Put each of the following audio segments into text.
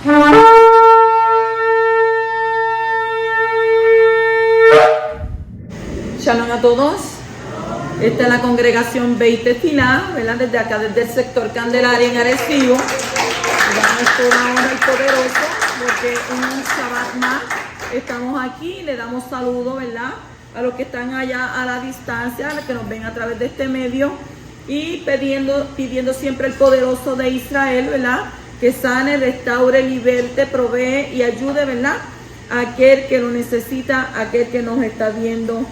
Shalom a todos. Esta es la congregación Beit Tefilá, ¿verdad? Desde acá, desde el sector Candelaria en Arecibo. Le damos toda honra al poderoso, porque un Shabbat más estamos aquí. Le damos saludos, ¿verdad?, a los que están allá a la distancia, a los que nos ven a través de este medio, y pidiendo siempre al poderoso de Israel, ¿verdad?, que sane, restaure, liberte, provee y ayude, ¿verdad?, a aquel que lo necesita, a aquel que nos está viendo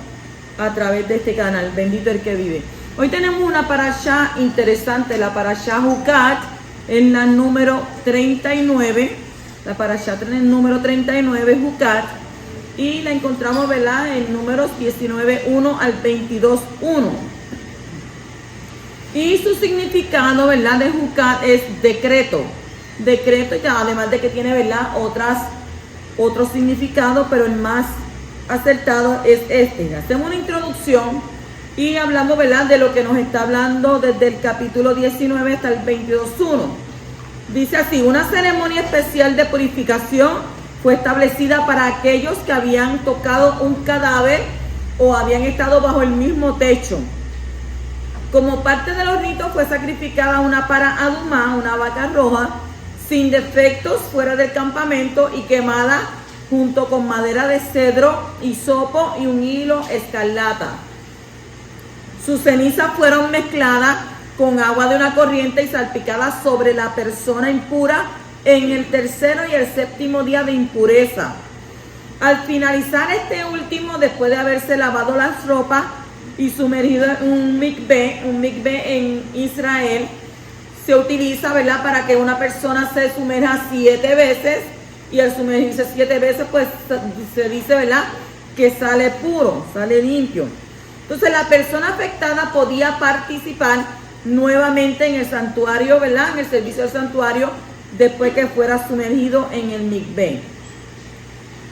a través de este canal. Bendito el que vive. Hoy tenemos una parashá interesante, la parashá Jucat, en la número 39. La parashá en el número 39, Jucat, y la encontramos, ¿verdad?, en números 19.1 al 22.1. Y su significado, ¿verdad?, de Jucat es decreto. Decreto, y además de que tiene, ¿verdad?, otro significado, pero el más acertado es este. Hacemos una introducción y hablamos, ¿verdad?, de lo que nos está hablando desde el capítulo 19 hasta el 22.1. Dice así: una ceremonia especial de purificación fue establecida para aquellos que habían tocado un cadáver o habían estado bajo el mismo techo. Como parte de los ritos fue sacrificada una para adumá, una vaca roja, sin defectos, fuera del campamento, y quemada junto con madera de cedro, hisopo y un hilo escarlata. Sus cenizas fueron mezcladas con agua de una corriente y salpicadas sobre la persona impura en el tercero y el séptimo día de impureza. Al finalizar este último, después de haberse lavado las ropas y sumergido en un mikveh en Israel se utiliza, ¿verdad?, para que una persona se sumerja 7 veces, y al sumergirse 7 veces, pues se dice, ¿verdad?, que sale puro, sale limpio. Entonces la persona afectada podía participar nuevamente en el santuario, ¿verdad?, en el servicio del santuario, después que fuera sumergido en el mikveh.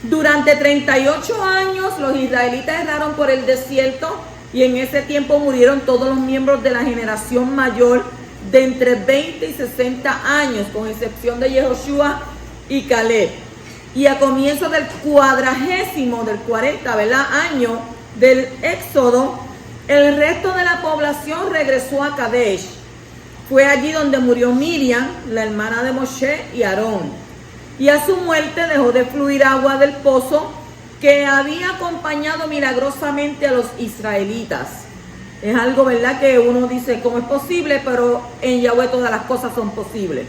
Durante 38 años los israelitas erraron por el desierto, y en ese tiempo murieron todos los miembros de la generación mayor de entre 20 y 60 años, con excepción de Yehoshua y Caleb. Y a comienzo del 40, ¿verdad?, año del éxodo, el resto de la población regresó a Kadesh. Fue allí donde murió Miriam, la hermana de Moshe y Aarón, y a su muerte dejó de fluir agua del pozo que había acompañado milagrosamente a los israelitas. Es algo, ¿verdad?, que uno dice, ¿cómo es posible? Pero en Yahweh todas las cosas son posibles.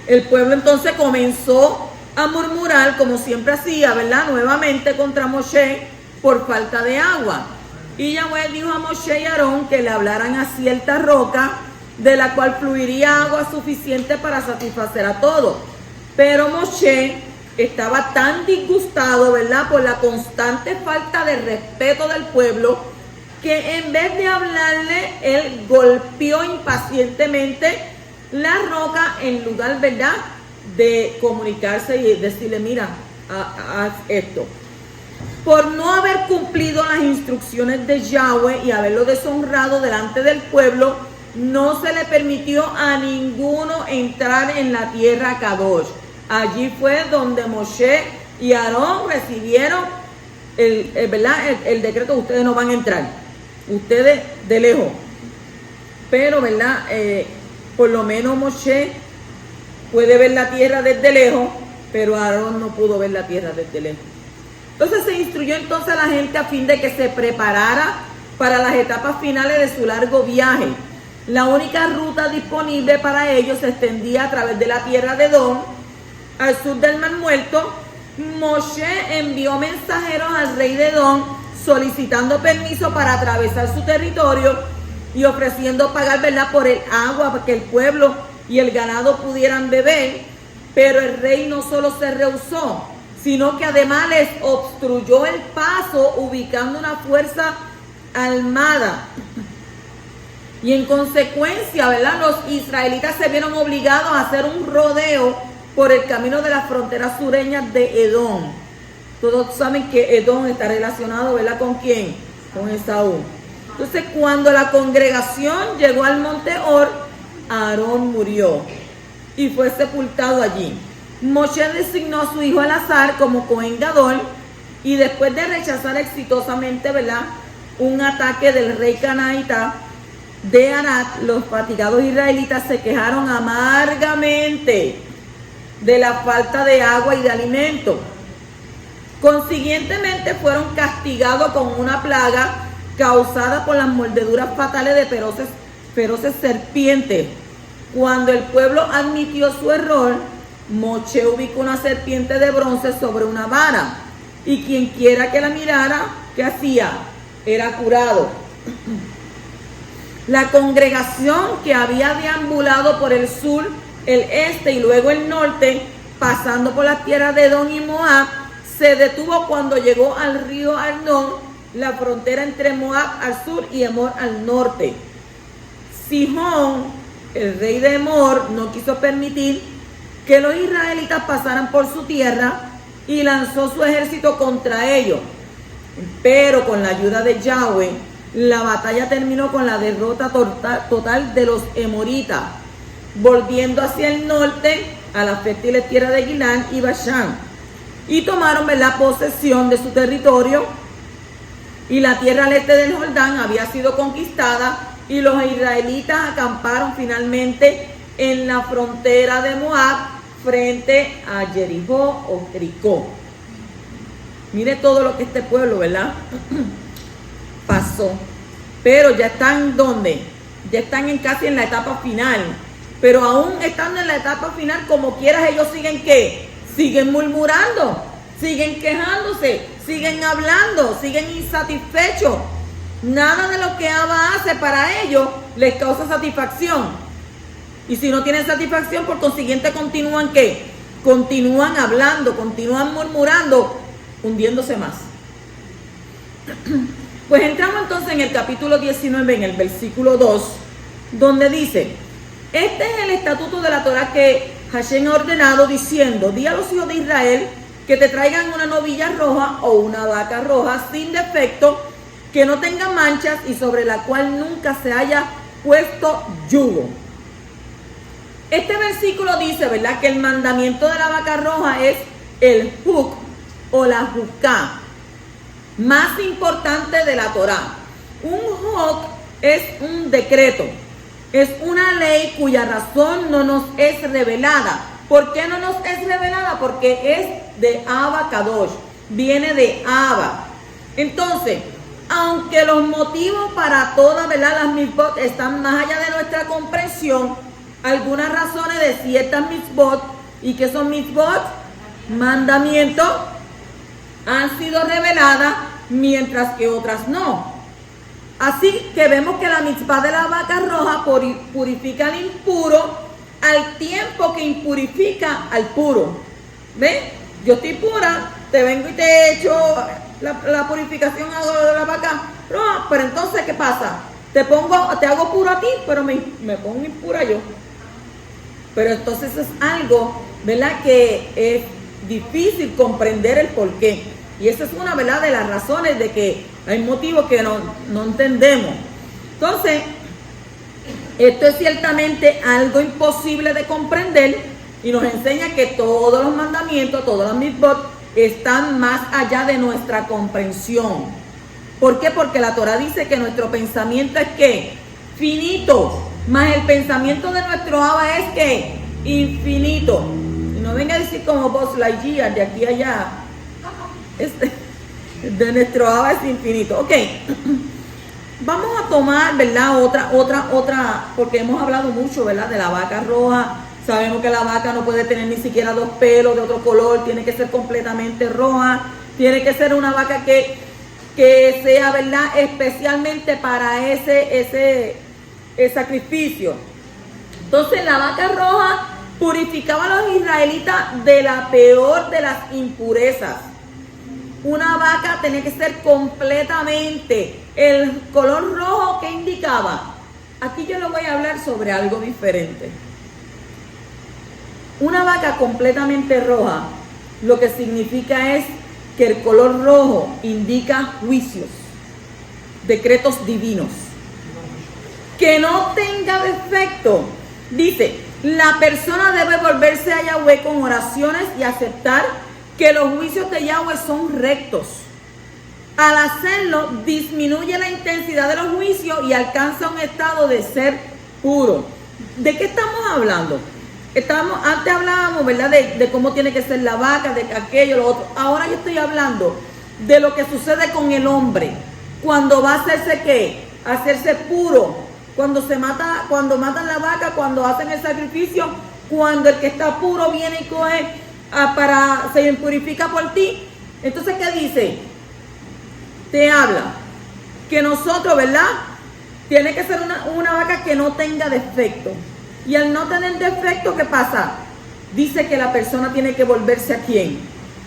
El pueblo entonces comenzó a murmurar, como siempre hacía, ¿verdad?, nuevamente contra Moshe por falta de agua. Y Yahweh dijo a Moshe y Aarón que le hablaran a cierta roca, de la cual fluiría agua suficiente para satisfacer a todos. Pero Moshe estaba tan disgustado, ¿verdad?, por la constante falta de respeto del pueblo, que en vez de hablarle, él golpeó impacientemente la roca en lugar, ¿verdad?, de comunicarse y decirle: mira, haz esto. Por no haber cumplido las instrucciones de Yahweh y haberlo deshonrado delante del pueblo, no se le permitió a ninguno entrar en la tierra Kadosh. Allí fue donde Moshe y Aarón recibieron el decreto: ustedes no van a entrar, ustedes de lejos. Pero, ¿verdad?, por lo menos Moshe puede ver la tierra desde lejos, pero Aarón no pudo ver la tierra desde lejos. Entonces se instruyó entonces a la gente a fin de que se preparara para las etapas finales de su largo viaje. La única ruta disponible para ellos se extendía a través de la tierra de Edom, al sur del Mar Muerto. Moshe envió mensajeros al rey de Edom solicitando permiso para atravesar su territorio y ofreciendo pagar, ¿verdad?, por el agua para que el pueblo y el ganado pudieran beber. Pero el rey no solo se rehusó, sino que además les obstruyó el paso ubicando una fuerza armada. Y en consecuencia, ¿verdad?, los israelitas se vieron obligados a hacer un rodeo por el camino de las fronteras sureñas de Edom. Todos saben que Edom está relacionado, ¿verdad?, ¿con quién? Con Esaú. Entonces, cuando la congregación llegó al monte Or, Aarón murió y fue sepultado allí. Moshe designó a su hijo Elazar como Cohen Gadol, y después de rechazar exitosamente, ¿verdad?, un ataque del rey canaanita de Arad, los fatigados israelitas se quejaron amargamente de la falta de agua y de alimento. Consiguientemente fueron castigados con una plaga causada por las mordeduras fatales de feroces serpientes. Cuando el pueblo admitió su error, Moshe ubicó una serpiente de bronce sobre una vara, y quien quiera que la mirara, ¿qué hacía? Era curado. La congregación, que había deambulado por el sur, el este y luego el norte, pasando por las tierras de Edom y Moab, se detuvo cuando llegó al río Arnón, la frontera entre Moab al sur y Emor al norte. Sihón, el rey de Emor, no quiso permitir que los israelitas pasaran por su tierra y lanzó su ejército contra ellos. Pero con la ayuda de Yahweh, la batalla terminó con la derrota total de los emoritas, volviendo hacia el norte a las fértiles tierras de Gilán y Bashán, y tomaron la posesión de su territorio, y la tierra al este del Jordán había sido conquistada, y los israelitas acamparon finalmente en la frontera de Moab frente a Jericó o Jericó. Mire todo lo que este pueblo, ¿verdad?, pasó. Pero ya están, ¿dónde? Ya están casi en la etapa final. Pero aún estando en la etapa final, como quieras, ellos siguen, ¿qué? Siguen murmurando, siguen quejándose, siguen hablando, siguen insatisfechos. Nada de lo que Abba hace para ellos les causa satisfacción. Y si no tienen satisfacción, por consiguiente continúan, ¿qué? Continúan hablando, continúan murmurando, hundiéndose más. Pues entramos entonces en el capítulo 19, en el versículo 2, donde dice: este es el estatuto de la Torah que Hashem ha ordenado, diciendo: di a los hijos de Israel que te traigan una novilla roja o una vaca roja sin defecto, que no tenga manchas y sobre la cual nunca se haya puesto yugo. Este versículo dice, ¿verdad?, que el mandamiento de la vaca roja es el juk o la juká más importante de la Torah. Un juk es un decreto, es una ley cuya razón no nos es revelada. ¿Por qué no nos es revelada? Porque es de Abba Kadosh, viene de Abba. Entonces, aunque los motivos para todas, ¿verdad?, las mitzvot están más allá de nuestra comprensión, algunas razones de ciertas mitzvot, ¿y qué son mitzvot? Mandamientos, han sido reveladas, mientras que otras no. Así que vemos que la mitzvah de la vaca roja purifica al impuro al tiempo que impurifica al puro. ¿Ves? Yo estoy pura, te vengo y te echo la purificación de la vaca roja, pero entonces, ¿qué pasa? Te hago puro a ti, pero me pongo impura yo. Pero entonces es algo, ¿verdad?, que es difícil comprender el porqué. Y esa es una, ¿verdad?, de las razones de que hay motivos que no entendemos. Entonces, esto es ciertamente algo imposible de comprender y nos enseña que todos los mandamientos, todas las mitzvot, están más allá de nuestra comprensión. ¿Por qué? Porque la Torah dice que nuestro pensamiento es ¿qué? Finito. Más el pensamiento de nuestro Abba es ¿qué? Infinito. Y no venga a decir como Buzz Lightyear de aquí a allá. De nuestro Abba es infinito. Ok. Vamos a tomar, ¿verdad? Otra, porque hemos hablado mucho, ¿verdad?, de la vaca roja. Sabemos que la vaca no puede tener ni siquiera dos pelos de otro color, tiene que ser completamente roja, tiene que ser una vaca que sea, ¿verdad?, especialmente para ese sacrificio. Entonces la vaca roja purificaba a los israelitas de la peor de las impurezas. Una vaca tenía que ser completamente el color rojo que indicaba. Aquí yo le voy a hablar sobre algo diferente. Una vaca completamente roja, lo que significa es que el color rojo indica juicios, decretos divinos. Que no tenga defecto. Dice, La persona debe volverse a Yahweh con oraciones y aceptar que los juicios de Yahweh son rectos. Al hacerlo, disminuye la intensidad de los juicios y alcanza un estado de ser puro. ¿De qué estamos hablando? Antes hablábamos, ¿verdad?, de cómo tiene que ser la vaca, de aquello, lo otro. Ahora yo estoy hablando de lo que sucede con el hombre cuando va a hacerse ¿qué? Hacerse puro. Cuando matan la vaca, cuando hacen el sacrificio, cuando el que está puro viene y coge se purifica por ti. Entonces, ¿qué dice? Te habla que nosotros, ¿verdad? Tiene que ser una vaca que no tenga defecto. Y al no tener defecto, ¿qué pasa? Dice que la persona tiene que volverse ¿a quién?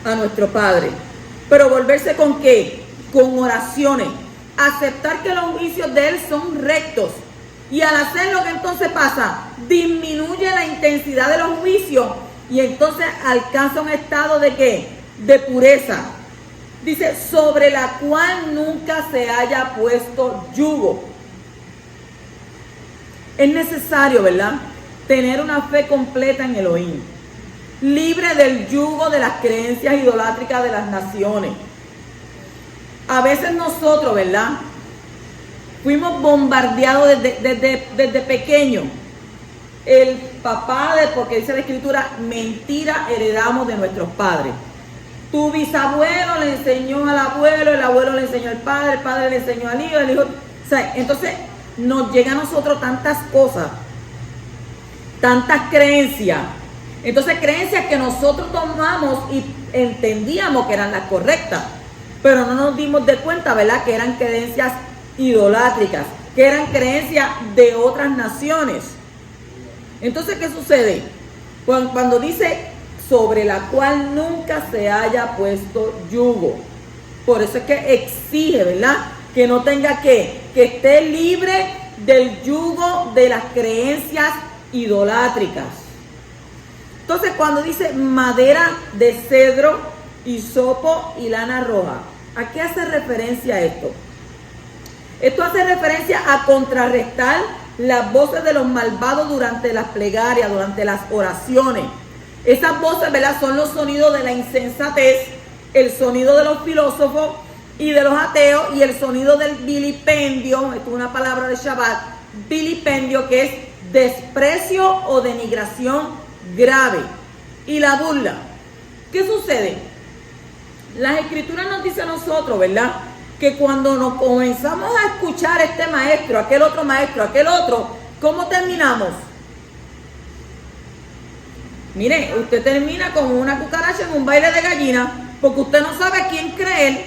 A nuestro Padre. Pero volverse ¿con qué? Con oraciones. Aceptar que los juicios de Él son rectos. Y al hacerlo, ¿qué entonces pasa? Disminuye la intensidad de los juicios y entonces alcanza un estado ¿de qué? De pureza. Dice, sobre la cual nunca se haya puesto yugo. Es necesario, ¿verdad?, tener una fe completa en Elohim, libre del yugo de las creencias idolátricas de las naciones. A veces nosotros, ¿verdad?, fuimos bombardeados desde pequeños. El papá, porque dice la Escritura, mentira heredamos de nuestros padres. Tu bisabuelo le enseñó al abuelo, el abuelo le enseñó al padre, el padre le enseñó al hijo, el hijo. O sea, entonces nos llega a nosotros tantas cosas, tantas creencias. Entonces, creencias que nosotros tomamos y entendíamos que eran las correctas, pero no nos dimos de cuenta, ¿verdad?, que eran creencias idolátricas, que eran creencias de otras naciones. Entonces, ¿qué sucede? Cuando dice sobre la cual nunca se haya puesto yugo, por eso es que exige, ¿verdad?, que no tenga que esté libre del yugo de las creencias idolátricas. Entonces, cuando dice madera de cedro, hisopo y lana roja, ¿a qué hace referencia esto? Esto hace referencia a contrarrestar las voces de los malvados durante las plegarias, durante las oraciones. Esas voces, ¿verdad?, son los sonidos de la insensatez, el sonido de los filósofos y de los ateos, y el sonido del vilipendio. Esto es una palabra de Shabbat, vilipendio, que es desprecio o denigración grave. Y la burla. ¿Qué sucede? Las Escrituras nos dicen a nosotros, ¿verdad?, que cuando nos comenzamos a escuchar este maestro, aquel otro maestro, aquel otro, ¿cómo terminamos? Mire, usted termina como una cucaracha en un baile de gallina, porque usted no sabe a quién creer,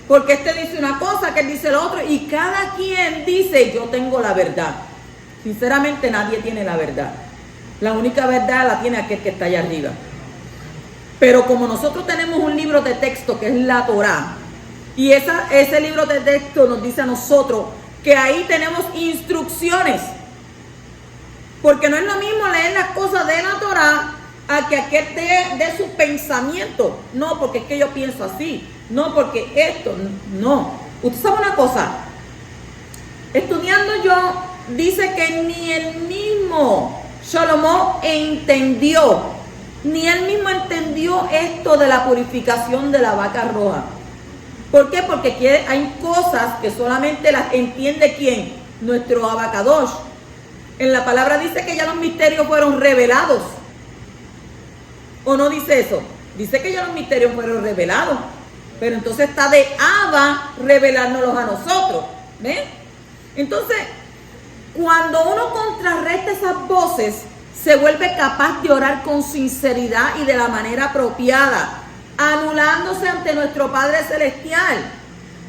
porque este dice una cosa, que él dice lo otro, y cada quien dice, yo tengo la verdad. Sinceramente, nadie tiene la verdad. La única verdad la tiene aquel que está allá arriba. Pero como nosotros tenemos un libro de texto que es la Torá, y ese libro de texto nos dice a nosotros que ahí tenemos instrucciones. Porque no es lo mismo leer las cosas de la Torá a que aquel dé su pensamiento. No, porque es que yo pienso así. No, porque esto, no. Usted sabe una cosa. Estudiando yo, dice que ni el mismo Salomón entendió. Ni él mismo entendió esto de la purificación de la vaca roja. ¿Por qué? Porque hay cosas que solamente las entiende ¿quién? Nuestro Abacadosh. En la palabra dice que ya los misterios fueron revelados. ¿O no dice eso? Dice que ya los misterios fueron revelados. Pero entonces está de Abba revelárnoslos a nosotros. ¿Ven? Entonces, cuando uno contrarresta esas voces, se vuelve capaz de orar con sinceridad y de la manera apropiada, anulándose ante nuestro Padre Celestial.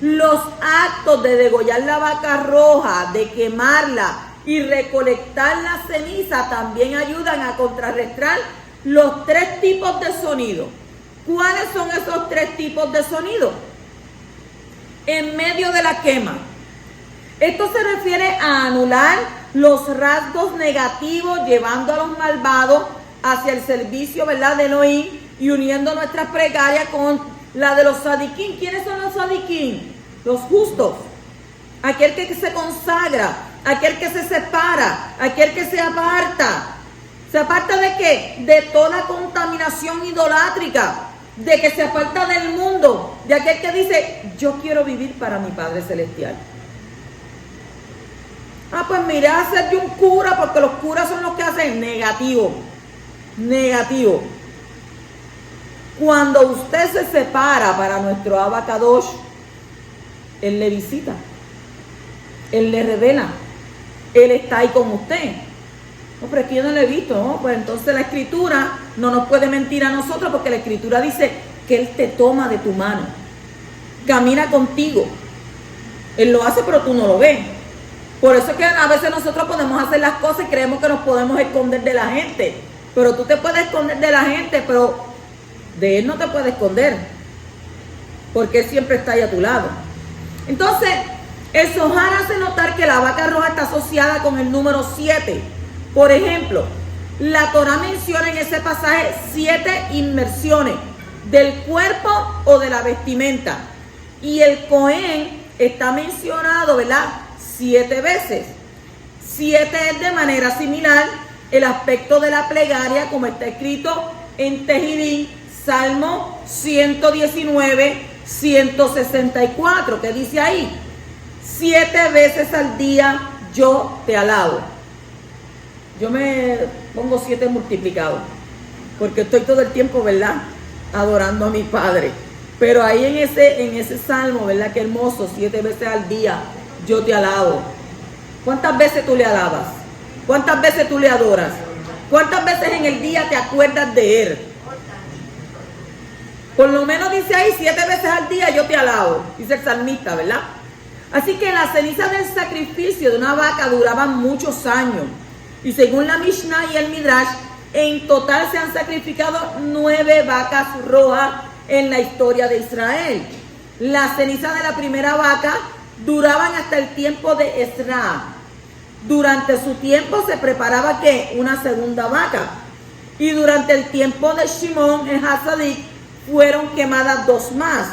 Los actos de degollar la vaca roja, de quemarla y recolectar la ceniza también ayudan a contrarrestar los tres tipos de sonido. ¿Cuáles son esos tres tipos de sonido? En medio de la quema. Esto se refiere a anular los rasgos negativos, llevando a los malvados hacia el servicio, ¿verdad?, de Elohim, y uniendo nuestras plegarias con la de los sadiquín. ¿Quiénes son los sadiquín? Los justos. Aquel que se consagra, aquel que se separa, aquel que se aparta. ¿Se aparta de qué? De toda contaminación idolátrica, de que se aparta del mundo, de aquel que dice, yo quiero vivir para mi Padre Celestial. Pues mira, hacer de un cura, porque los curas son los que hacen negativo. Negativo. Cuando usted se separa para nuestro Abacadosh, Él le visita, Él le revela, Él está ahí con usted. No, pero es que yo no lo he visto, ¿no? Pues entonces la Escritura no nos puede mentir a nosotros, porque la Escritura dice que Él te toma de tu mano, camina contigo. Él lo hace, pero tú no lo ves. Por eso es que a veces nosotros podemos hacer las cosas y creemos que nos podemos esconder de la gente. Pero tú te puedes esconder de la gente, pero de Él no te puedes esconder, porque Él siempre está ahí a tu lado. Entonces, el Zohar hace notar que la vaca roja está asociada con el número 7. Por ejemplo, la Torah menciona en ese pasaje 7 inmersiones del cuerpo o de la vestimenta. Y el Cohen está mencionado, ¿verdad?, 7 veces. 7 es de manera similar el aspecto de la plegaria, como está escrito en Tehilim, Salmo 119, 164, que dice ahí, 7 veces al día yo te alabo. Yo me pongo 7 multiplicado, porque estoy todo el tiempo, ¿verdad?, adorando a mi Padre. Pero ahí en ese salmo, ¿verdad?, qué hermoso, 7 veces al día yo te alabo. ¿Cuántas veces tú le alabas? ¿Cuántas veces tú le adoras? ¿Cuántas veces en el día te acuerdas de Él? Por lo menos dice ahí 7 veces al día yo te alabo, dice el salmista, ¿verdad? Así que las cenizas del sacrificio de una vaca duraban muchos años. Y según la Mishnah y el Midrash, en total se han sacrificado 9 vacas rojas en la historia de Israel. Las cenizas de la primera vaca duraban hasta el tiempo de Ezra. Durante su tiempo se preparaba ¿qué? Una segunda vaca. Y durante el tiempo de Shimon el Hasadik fueron quemadas 2 más.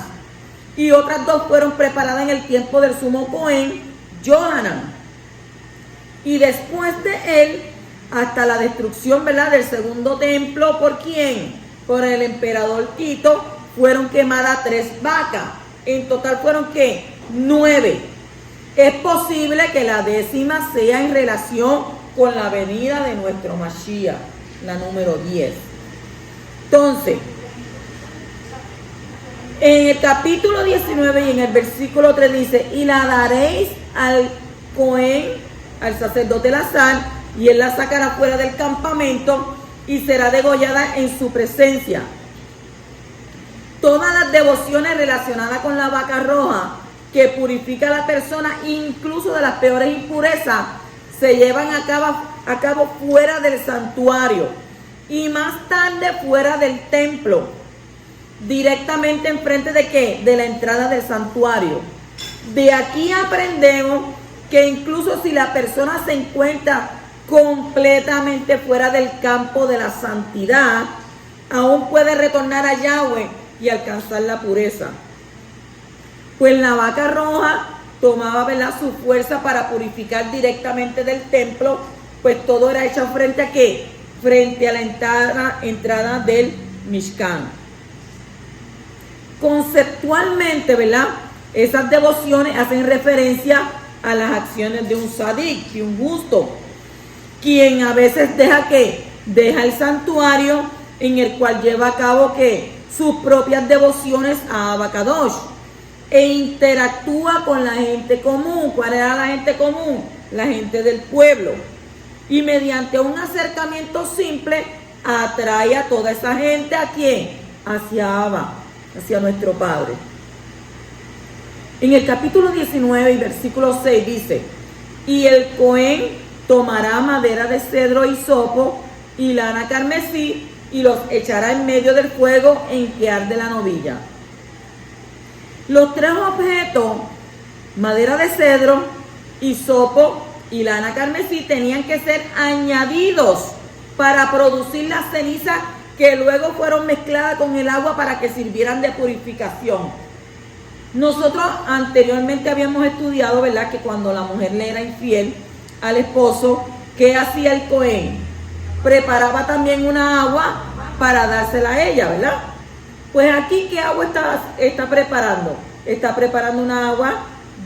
Y otras 2 fueron preparadas en el tiempo del sumo Cohen, Johanan. Y después de él, hasta la destrucción, ¿verdad?, del segundo templo, ¿por quién? Por el emperador Tito, fueron quemadas 3 vacas. En total fueron ¿qué? 9. Es posible que la 10ª sea en relación con la venida de nuestro Mashiach, la número 10. Entonces, en el capítulo 19 y en el versículo 3 dice, y la daréis al Cohen, al sacerdote Elazar, y él la sacará fuera del campamento y será degollada en su presencia. Todas las devociones relacionadas con la vaca roja que purifica a la persona, incluso de las peores impurezas, se llevan a cabo fuera del santuario y más tarde fuera del templo, directamente enfrente de ¿qué? De la entrada del santuario. De aquí aprendemos que incluso si la persona se encuentra completamente fuera del campo de la santidad, aún puede retornar a Yahweh y alcanzar la pureza. Pues la vaca roja tomaba, ¿verdad?, su fuerza para purificar directamente del templo, pues todo era hecho frente a ¿qué? Frente a la entrada del Mishkan. Conceptualmente, ¿verdad?, esas devociones hacen referencia a las acciones de un sadik, de un justo, quien a veces deja el santuario, en el cual lleva a cabo sus propias devociones a Abacadosh, e interactúa con la gente común. ¿Cuál era la gente común? La gente del pueblo. Y mediante un acercamiento simple atrae a toda esa gente ¿a quién? Hacia Abba, hacia nuestro Padre. En el capítulo 19 y versículo 6 dice, y el Cohen tomará madera de cedro y hisopo y lana carmesí y los echará en medio del fuego en que arde la novilla. Los 3 objetos, madera de cedro, hisopo y lana carmesí, tenían que ser añadidos para producir las cenizas que luego fueron mezcladas con el agua para que sirvieran de purificación. Nosotros anteriormente habíamos estudiado, ¿verdad?, que cuando la mujer le era infiel al esposo, ¿qué hacía el Cohen? preparaba también una agua para dársela a ella, ¿verdad? Pues aquí, ¿qué agua está preparando? Está preparando una agua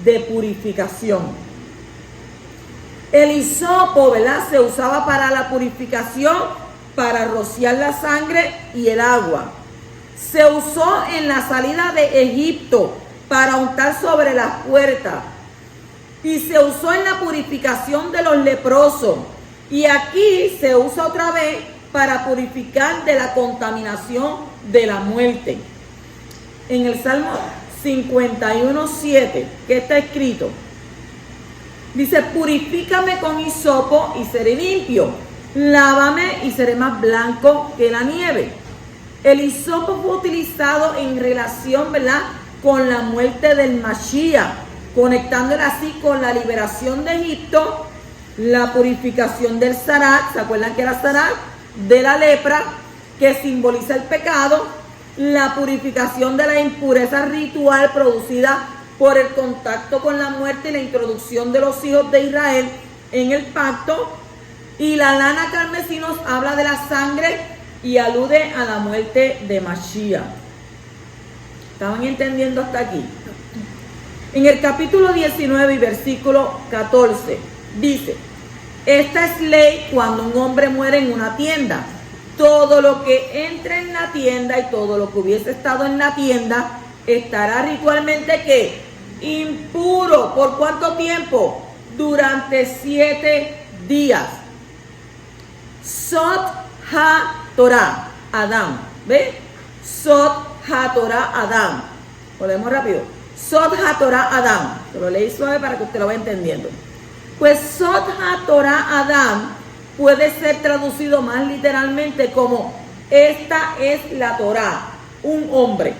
de purificación. El hisopo, ¿verdad? Se usaba para la purificación, para rociar la sangre y el agua. Se usó en la salida de Egipto para untar sobre las puertas. Y se usó en la purificación de los leprosos. Y aquí se usa otra vez para purificar de la contaminación de la muerte. En el Salmo 51:7, ¿qué está escrito? Dice, purifícame con hisopo y seré limpio. Lávame y seré más blanco que la nieve. El hisopo fue utilizado en relación, ¿verdad?, con la muerte del Mashiach, conectándola así con la liberación de Egipto, la purificación del Sarat, ¿se acuerdan que era Sarat? De la lepra, que simboliza el pecado, la purificación de la impureza ritual producida por el contacto con la muerte y la introducción de los hijos de Israel en el pacto, y la lana carmesí nos habla de la sangre y alude a la muerte de Mashiach. ¿Estaban entendiendo hasta aquí? En el capítulo 19 y versículo 14 dice, esta es ley cuando un hombre muere en una tienda. Todo lo que entre en la tienda y todo lo que hubiese estado en la tienda estará ritualmente ¿qué? Impuro. ¿Por cuánto tiempo? Durante 7 días. Sot ha-Torah, Adán. ¿Ve? Sot ha-Torah, Adán. Lo leemos rápido. Sot ha-Torah, Adán. Te lo leí suave para que usted lo vaya entendiendo. Pues Sot ha-Torah, Adán puede ser traducido más literalmente como esta es la Torah, un hombre.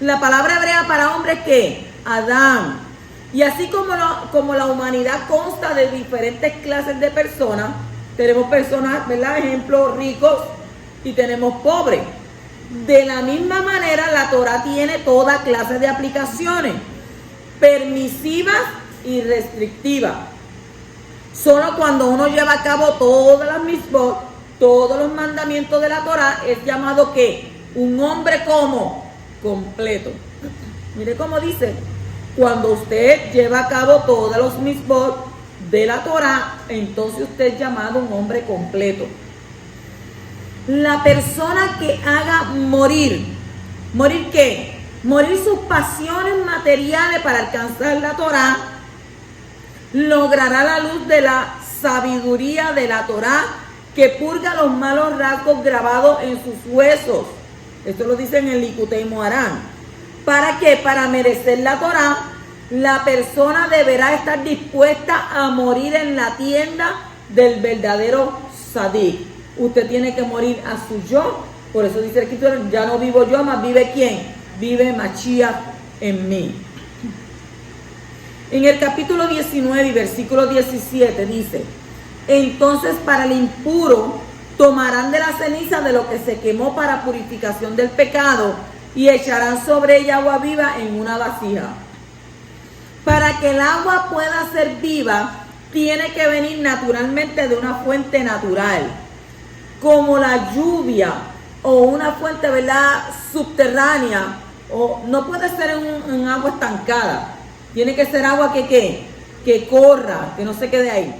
La palabra hebrea para hombre es ¿qué? Adán. Y así como la humanidad consta de diferentes clases de personas, tenemos personas, ¿verdad? Ejemplo, ricos y tenemos pobres. De la misma manera, la Torah tiene toda clase de aplicaciones, permisivas y restrictivas. Solo cuando uno lleva a cabo todas las mitzvot, todos los mandamientos de la Torah, es llamado ¿qué? Un hombre como completo. Mire cómo dice, cuando usted lleva a cabo todos los mitzvot de la Torah, entonces usted es llamado un hombre completo. La persona que haga morir, ¿morir qué? Morir sus pasiones materiales para alcanzar la Torah, logrará la luz de la sabiduría de la Torah que purga los malos rasgos grabados en sus huesos. Esto lo dice en el Likutei Moharan. ¿Para qué? Para merecer la Torah, la persona deberá estar dispuesta a morir en la tienda del verdadero Sadik. Usted tiene que morir a su yo. Por eso dice el escritor, ya no vivo yo, más vive ¿quién? Vive Mashiach en mí. En el capítulo 19 y versículo 17 dice, entonces para el impuro tomarán de la ceniza de lo que se quemó para purificación del pecado y echarán sobre ella agua viva en una vasija. Para que el agua pueda ser viva, tiene que venir naturalmente de una fuente natural, como la lluvia o una fuente, ¿verdad?, subterránea, o no puede ser en agua estancada. Tiene que ser agua que corra, que no se quede ahí.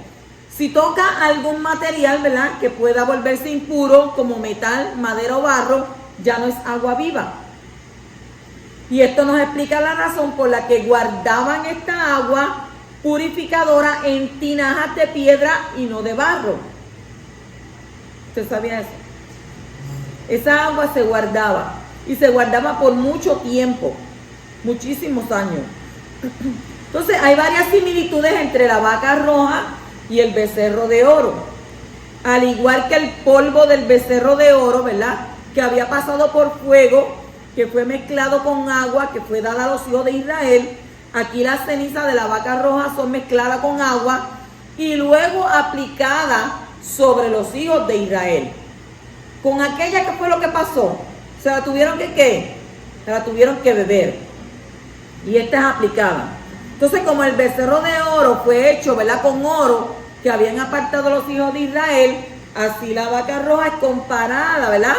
Si toca algún material, ¿verdad?, que pueda volverse impuro, como metal, madera o barro, ya no es agua viva. Y esto nos explica la razón por la que guardaban esta agua purificadora en tinajas de piedra y no de barro. ¿Usted sabía eso? Esa agua se guardaba, y se guardaba por mucho tiempo, muchísimos años. Entonces hay varias similitudes entre la vaca roja y el becerro de oro. Al igual que el polvo del becerro de oro, ¿verdad?, que había pasado por fuego, que fue mezclado con agua, que fue dada a los hijos de Israel. Aquí las cenizas de la vaca roja son mezcladas con agua y luego aplicadas sobre los hijos de Israel. Con aquella, ¿qué fue lo que pasó? Se la tuvieron que ¿qué? Se la tuvieron que beber. Y esta es aplicada. Entonces, como el becerro de oro fue hecho, ¿verdad?, con oro que habían apartado los hijos de Israel, Así la vaca roja es comparada, ¿verdad?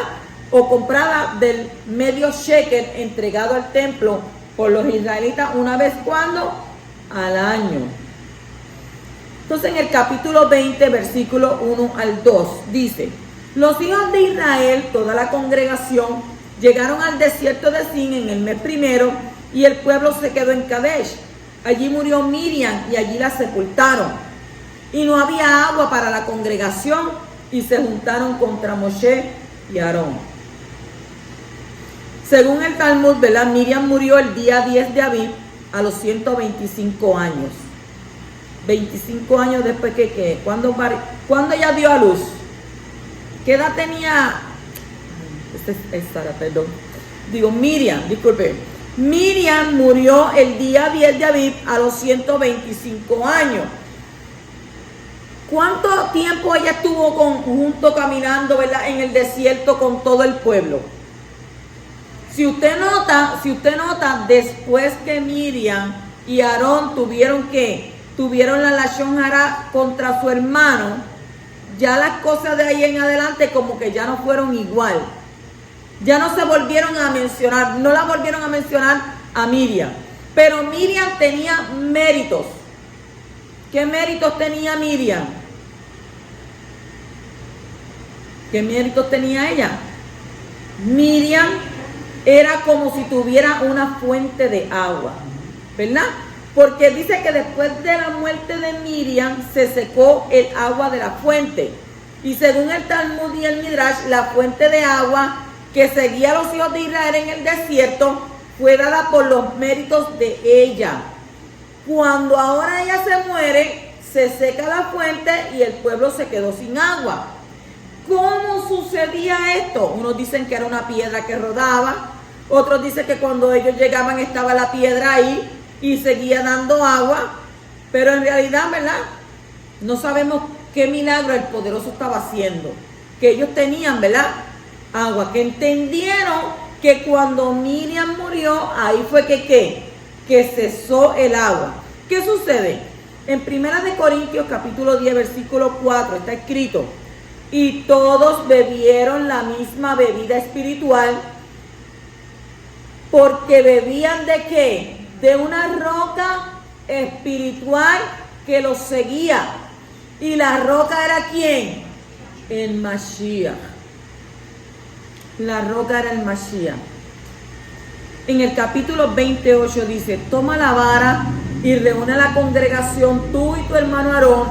O comprada del medio shekel entregado al templo por los israelitas una vez cuando al año. Entonces en el capítulo 20, versículo 1 al 2, dice: los hijos de Israel, toda la congregación, llegaron al desierto de Sin en el mes primero, y el pueblo se quedó en Kadesh. Allí murió Miriam y allí la sepultaron. Y no había agua para la congregación, y se juntaron contra Moshe y Aarón. Según el Talmud, ¿verdad? Miriam murió el día 10 de Abib a los 125 años. 25 años después que ¿cuándo ella dio a luz? ¿Qué edad tenía? Miriam, disculpe. Miriam murió el día 10 de Abib a los 125 años. ¿Cuánto tiempo ella estuvo junto caminando, ¿verdad?, en el desierto con todo el pueblo? Si usted nota, después que Miriam y Aarón tuvieron la lashon hara contra su hermano, ya las cosas de ahí en adelante como que ya no fueron igual. Ya no se volvieron a mencionar, no la volvieron a mencionar a Miriam. Pero Miriam tenía méritos. ¿Qué méritos tenía Miriam? ¿Qué méritos tenía ella? Miriam era como si tuviera una fuente de agua, ¿verdad? Porque dice que después de la muerte de Miriam se secó el agua de la fuente. Y según el Talmud y el Midrash, la fuente de agua que seguía a los hijos de Israel en el desierto fue dada por los méritos de ella. Cuando ahora ella se muere, se seca la fuente y el pueblo se quedó sin agua. ¿Cómo sucedía esto? Unos dicen que era una piedra que rodaba, otros dicen que cuando ellos llegaban estaba la piedra ahí y seguía dando agua, pero en realidad, ¿verdad?, no sabemos qué milagro el poderoso estaba haciendo, que ellos tenían, ¿verdad?, agua, que entendieron que cuando Miriam murió, ahí fue que cesó el agua. ¿Qué sucede? En 1 Corintios capítulo 10 versículo 4 está escrito: y todos bebieron la misma bebida espiritual, porque bebían ¿de qué? De una roca espiritual que los seguía. ¿Y la roca era quién? El Mashiach. La roca era el Mashiach. En el capítulo 28 dice: toma la vara y reúne a la congregación, tú y tu hermano Aarón,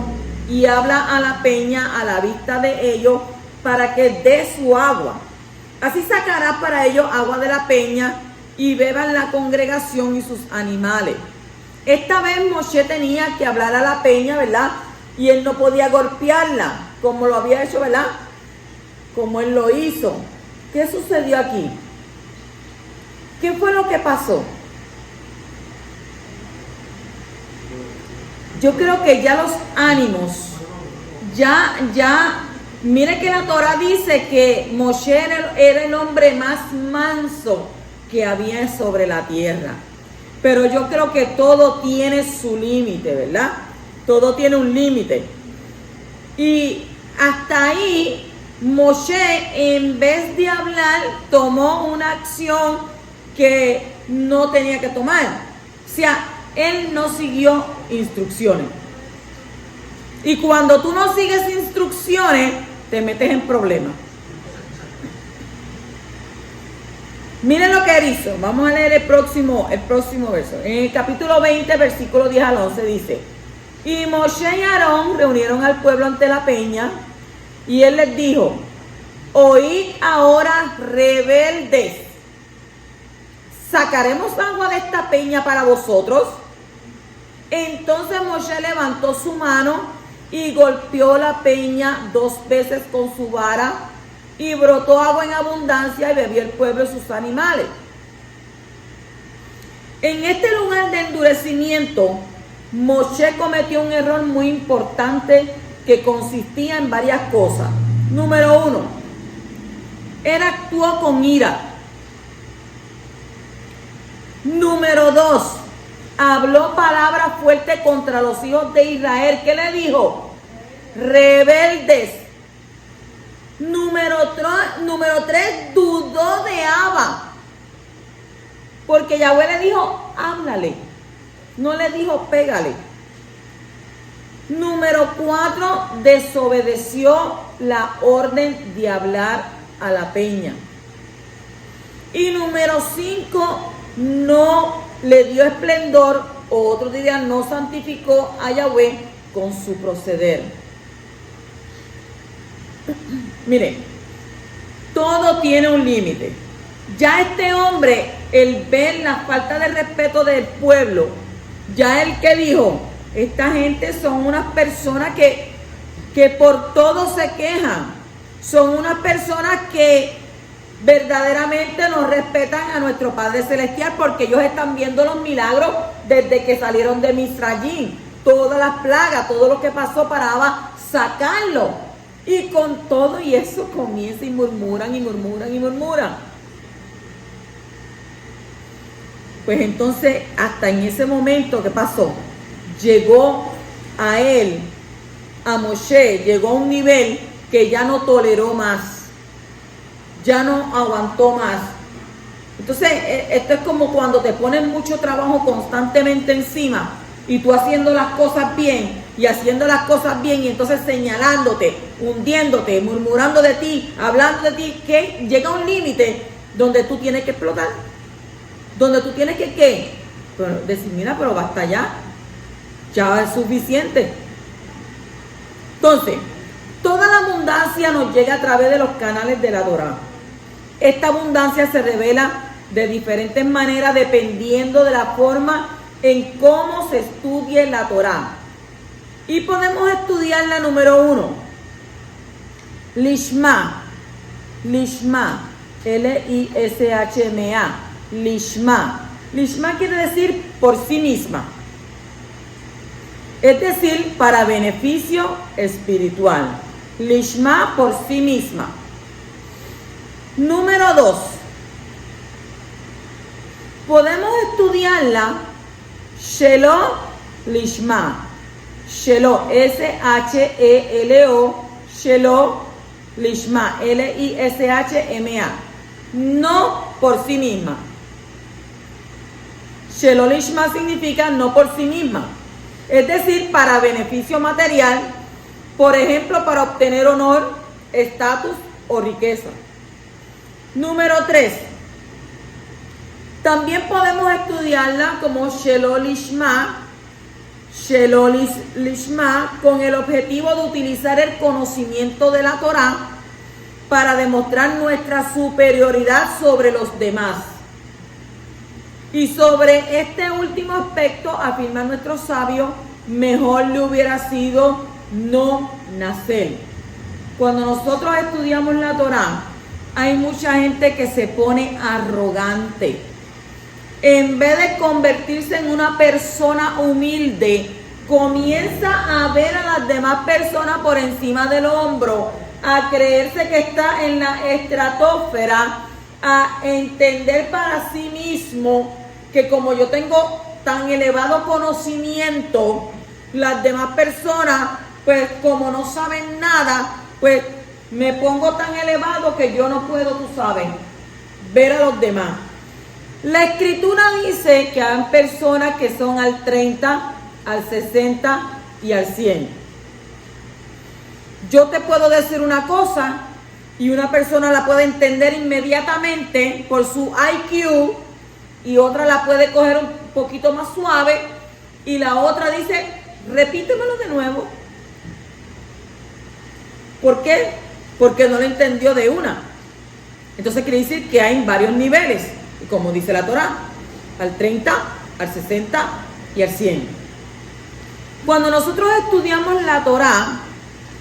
y habla a la peña a la vista de ellos para que dé su agua. Así sacarás para ellos agua de la peña y beban la congregación y sus animales. Esta vez Moshe tenía que hablar a la peña, ¿verdad? Y él no podía golpearla como lo había hecho, ¿verdad?, como él lo hizo. ¿Qué sucedió aquí? ¿Qué fue lo que pasó? Yo creo que ya los ánimos, mire que la Torah dice que Moshe era el hombre más manso que había sobre la tierra. Pero yo creo que todo tiene su límite, ¿verdad? Todo tiene un límite. Y hasta ahí Moshe, en vez de hablar, tomó una acción que no tenía que tomar. O sea, él no siguió instrucciones. Y cuando tú no sigues instrucciones, te metes en problemas. Miren lo que él hizo. Vamos a leer el próximo verso. En el capítulo 20, versículo 10 al 11 dice: y Moshe y Aarón reunieron al pueblo ante la peña, y él les dijo: oíd ahora, rebeldes, ¿sacaremos agua de esta peña para vosotros? Entonces Moshe levantó su mano y golpeó la peña 2 veces con su vara, y brotó agua en abundancia, y bebió el pueblo y sus animales. En este lugar de endurecimiento, Moshe cometió un error muy importante que consistía en varias cosas. Número 1, él actuó con ira. Número 2, habló palabras fuertes contra los hijos de Israel. ¿Qué le dijo? Rebeldes. Número 3, dudó de Abba. Porque Yahweh le dijo, háblale. No le dijo, pégale. Número 4, desobedeció la orden de hablar a la peña. Y número 5, no le dio esplendor, o otros dirían, no santificó a Yahweh con su proceder. Miren, todo tiene un límite. Ya este hombre, el ver la falta de respeto del pueblo, ya el que dijo, esta gente son unas personas que por todo se quejan, son unas personas que verdaderamente no respetan a nuestro Padre Celestial, porque ellos están viendo los milagros desde que salieron de Misrayim, todas las plagas, todo lo que pasó para sacarlo, y con todo y eso comienza y murmuran y murmuran y murmuran. Pues entonces, hasta en ese momento, ¿qué pasó? Llegó a él, a Moshe, llegó a un nivel que ya no toleró más, ya no aguantó más. Entonces, esto es como cuando te ponen mucho trabajo constantemente encima y tú haciendo las cosas bien y haciendo las cosas bien y entonces señalándote, hundiéndote, murmurando de ti, hablando de ti, que llega un límite donde tú tienes que explotar. Donde tú tienes que, ¿qué? Pero decir, mira, pero basta ya es suficiente. Entonces, toda la abundancia nos llega a través de los canales de la Torá. Esta abundancia se revela de diferentes maneras dependiendo de la forma en cómo se estudie la Torá. Y podemos estudiar la número 1. Lishma, L-I-S-H-M-A. Lishma. Lishma quiere decir por sí misma. Es decir, para beneficio espiritual. Lishma por sí misma. Número 2. Podemos estudiarla Shelo Lishma. Shelo, S-H-E-L-O. Shelo Lishma, L-I-S-H-M-A. No por sí misma. Shelo Lishma significa no por sí misma. Es decir, para beneficio material, por ejemplo, para obtener honor, estatus o riqueza. Número 3. También podemos estudiarla como Shelo Lishma, con el objetivo de utilizar el conocimiento de la Torá para demostrar nuestra superioridad sobre los demás. Y sobre este último aspecto, afirman nuestros sabios, mejor le hubiera sido no nacer. Cuando nosotros estudiamos la Torá, hay mucha gente que se pone arrogante. En vez de convertirse en una persona humilde, comienza a ver a las demás personas por encima del hombro, a creerse que está en la estratosfera, a entender para sí mismo que como yo tengo tan elevado conocimiento, las demás personas, pues como no saben nada, pues me pongo tan elevado que yo no puedo, tú sabes, ver a los demás. La escritura dice que hay personas que son al 30, al 60 y al 100. Yo te puedo decir una cosa y una persona la puede entender inmediatamente por su IQ y otra la puede coger un poquito más suave y la otra dice, repítemelo de nuevo. ¿Por qué? Porque no lo entendió de una. Entonces quiere decir que hay varios niveles, como dice la Torá, al 30, al 60 y al 100. Cuando nosotros estudiamos la Torá,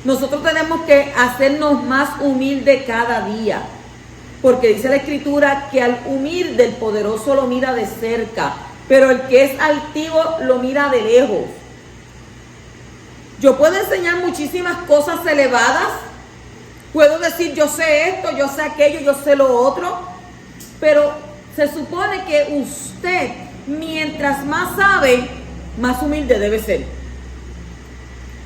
nosotros tenemos que hacernos más humildes cada día. Porque dice la Escritura que al humilde el poderoso lo mira de cerca, pero el que es altivo lo mira de lejos. Yo puedo enseñar muchísimas cosas elevadas, puedo decir yo sé esto, yo sé aquello, yo sé lo otro, pero se supone que usted, mientras más sabe, más humilde debe ser.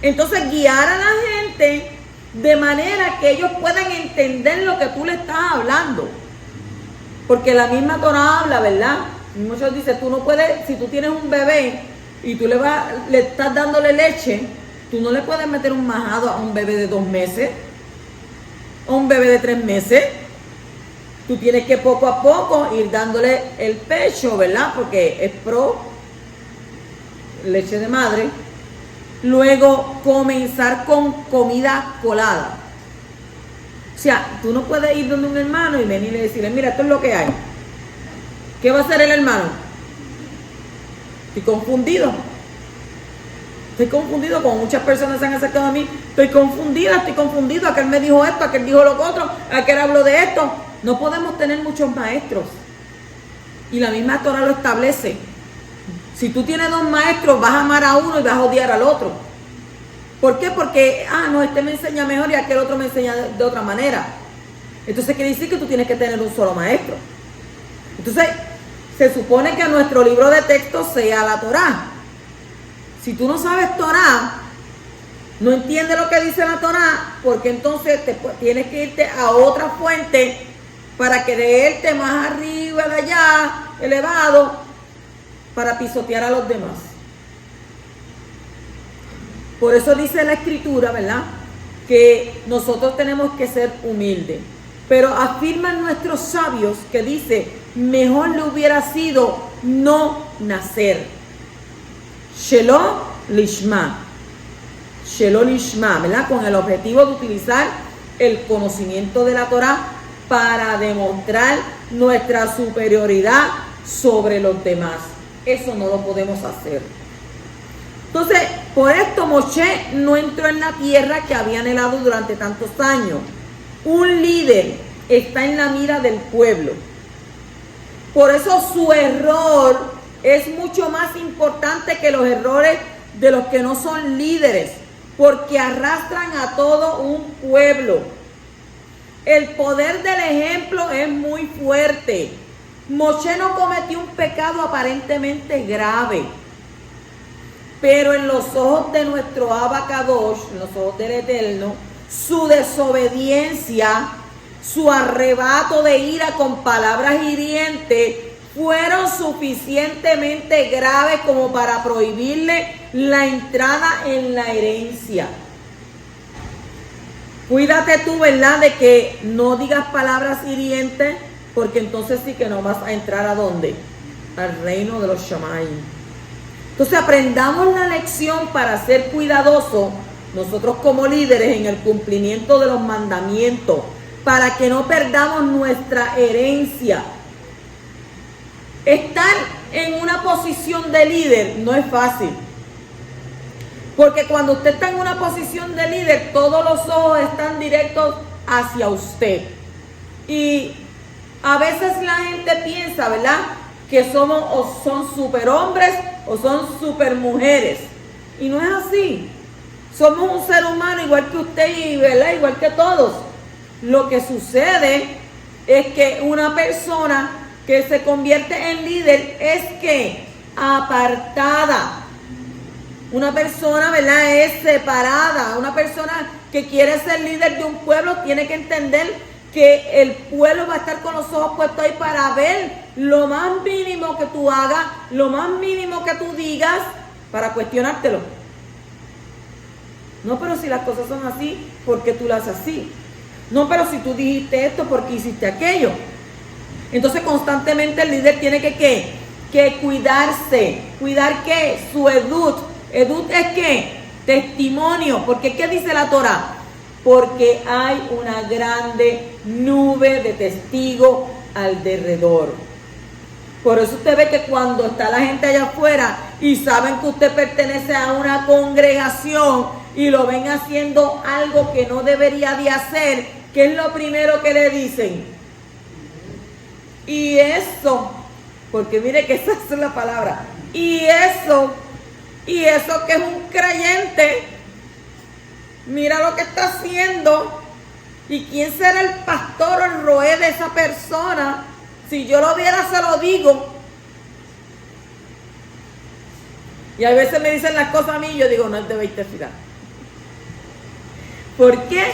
Entonces guiar a la gente de manera que ellos puedan entender lo que tú le estás hablando. Porque la misma Torah habla, ¿verdad? Muchos dicen, tú no puedes, si tú tienes un bebé y tú le estás dándole leche, tú no le puedes meter un majado a un bebé de 2 meses, a un bebé de 3 meses. Tú tienes que poco a poco ir dándole el pecho, ¿verdad? Porque es pro leche de madre. Luego comenzar con comida colada. O sea, tú no puedes ir donde un hermano y venir y decirle, mira, esto es lo que hay. ¿Qué va a hacer el hermano? Estoy confundido. Estoy confundido, como muchas personas se han acercado a mí. Estoy confundido. Aquel me dijo esto, aquel dijo lo otro, aquel habló de esto. No podemos tener muchos maestros. Y la misma Torah lo establece. Si tú tienes 2 maestros, vas a amar a uno y vas a odiar al otro. ¿Por qué? Porque, no, este me enseña mejor y aquel otro me enseña de otra manera. Entonces quiere decir que tú tienes que tener un solo maestro. Entonces, se supone que nuestro libro de texto sea la Torah. Si tú no sabes Torah, no entiendes lo que dice la Torah, porque entonces tienes que irte a otra fuente para creerte más arriba de allá, elevado, para pisotear a los demás. Por eso dice la Escritura, ¿verdad?, que nosotros tenemos que ser humildes. Pero afirman nuestros sabios que dice, mejor le hubiera sido no nacer. Shelo lishma, ¿verdad?, con el objetivo de utilizar el conocimiento de la Torah para demostrar nuestra superioridad sobre los demás. Eso no lo podemos hacer. Entonces, por esto Moshe no entró en la tierra que había anhelado durante tantos años. Un líder está en la mira del pueblo. Por eso su error es mucho más importante que los errores de los que no son líderes, porque arrastran a todo un pueblo. El poder del ejemplo es muy fuerte. Moshe no cometió un pecado aparentemente grave, pero en los ojos de nuestro Abacadosh, en los ojos del Eterno, su desobediencia, su arrebato de ira con palabras hirientes fueron suficientemente graves como para prohibirle la entrada en la herencia. Cuídate tú, ¿verdad?, de que no digas palabras hirientes, porque entonces sí que no vas a entrar ¿a dónde? Al reino de los Shamayim. Entonces aprendamos la lección para ser cuidadosos nosotros como líderes en el cumplimiento de los mandamientos, para que no perdamos nuestra herencia. Estar en una posición de líder no es fácil, porque cuando usted está en una posición de líder, todos los ojos están directos hacia usted. Y a veces la gente piensa, ¿verdad?, que somos o son superhombres o son supermujeres. Y no es así. Somos un ser humano igual que usted y, ¿verdad?, igual que todos. Lo que sucede es que una persona que se convierte en líder es que apartada. Una persona, ¿verdad?, es separada. Una persona que quiere ser líder de un pueblo tiene que entender que el pueblo va a estar con los ojos puestos ahí para ver lo más mínimo que tú hagas, lo más mínimo que tú digas, para cuestionártelo. No, pero si las cosas son así, ¿por qué tú las haces así? No, pero si tú dijiste esto, ¿por qué hiciste aquello? Entonces constantemente el líder tiene que cuidarse. ¿Cuidar qué? Su edut. Edut es ¿qué? Testimonio. Porque ¿qué dice la Torah? Porque hay una grande nube de testigos alrededor. Por eso usted ve que cuando está la gente allá afuera y saben que usted pertenece a una congregación y lo ven haciendo algo que no debería de hacer, ¿qué es lo primero que le dicen? Y eso, porque mire que esa es la palabra, y eso que es un creyente, mira lo que está haciendo. ¿Y quién será el pastor o el roé de esa persona? Si yo lo viera, se lo digo. Y a veces me dicen las cosas a mí y yo digo, no debéis fijar. ¿Por qué?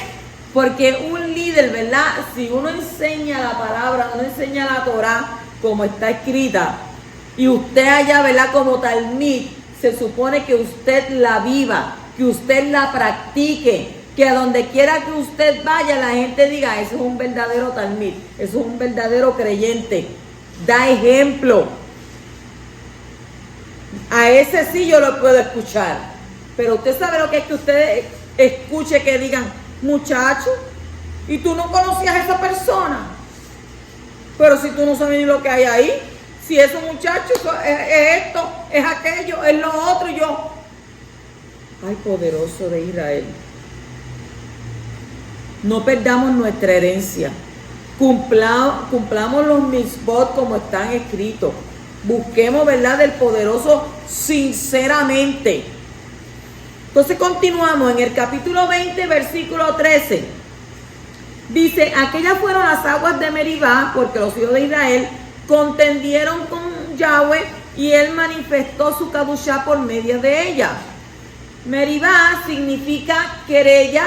Porque un líder, ¿verdad? Si uno enseña la palabra, uno enseña la Torá como está escrita, y usted allá, ¿verdad? Como talmid, se supone que usted la viva, que usted la practique, que a donde quiera que usted vaya, la gente diga, eso es un verdadero talmid, eso es un verdadero creyente, da ejemplo. A ese sí yo lo puedo escuchar, pero usted sabe lo que es que usted escuche que digan, muchacho, y tú no conocías a esa persona, pero si tú no sabes ni lo que hay ahí, si esos muchachos es esto, es aquello, es lo otro, y yo, ay, poderoso de Israel, no perdamos nuestra herencia, cumplamos los mitzvot como están escritos, busquemos, ¿verdad?, del poderoso sinceramente. Entonces continuamos en el capítulo 20, versículo 13. Dice, aquellas fueron las aguas de Meribá, porque los hijos de Israel contendieron con Yahweh y él manifestó su cadushá por medio de ella. Meribá significa querella.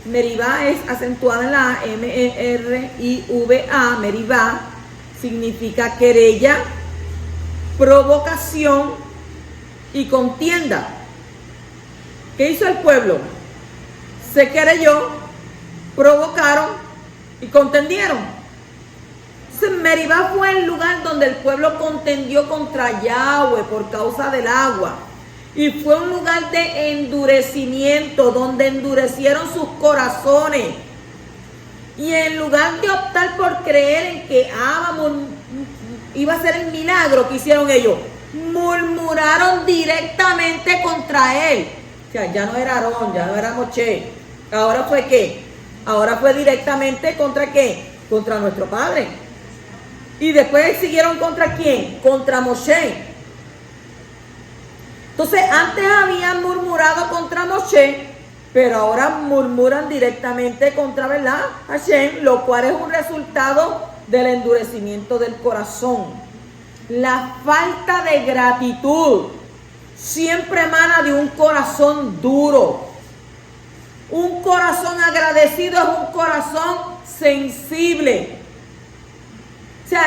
Meribá es acentuada en la M-E-R-I-V-A. Meribá significa querella, provocación y contienda. ¿Qué hizo el pueblo? Se querelló, provocaron y contendieron. Entonces, Meribá fue el lugar donde el pueblo contendió contra Yahweh por causa del agua. Y fue un lugar de endurecimiento, donde endurecieron sus corazones. Y en lugar de optar por creer en que iba a ser el milagro que hicieron ellos, murmuraron directamente contra él. O sea, ya no era Aarón, ya no era Moshe. Ahora fue ¿qué? Ahora fue directamente contra ¿qué? Contra nuestro padre. Y después siguieron contra ¿quién? Contra Moshe. Entonces, antes habían murmurado contra Moshe, pero ahora murmuran directamente contra, ¿verdad?, Hashem, lo cual es un resultado del endurecimiento del corazón. La falta de gratitud siempre emana de un corazón duro. Un corazón agradecido es un corazón sensible. O sea,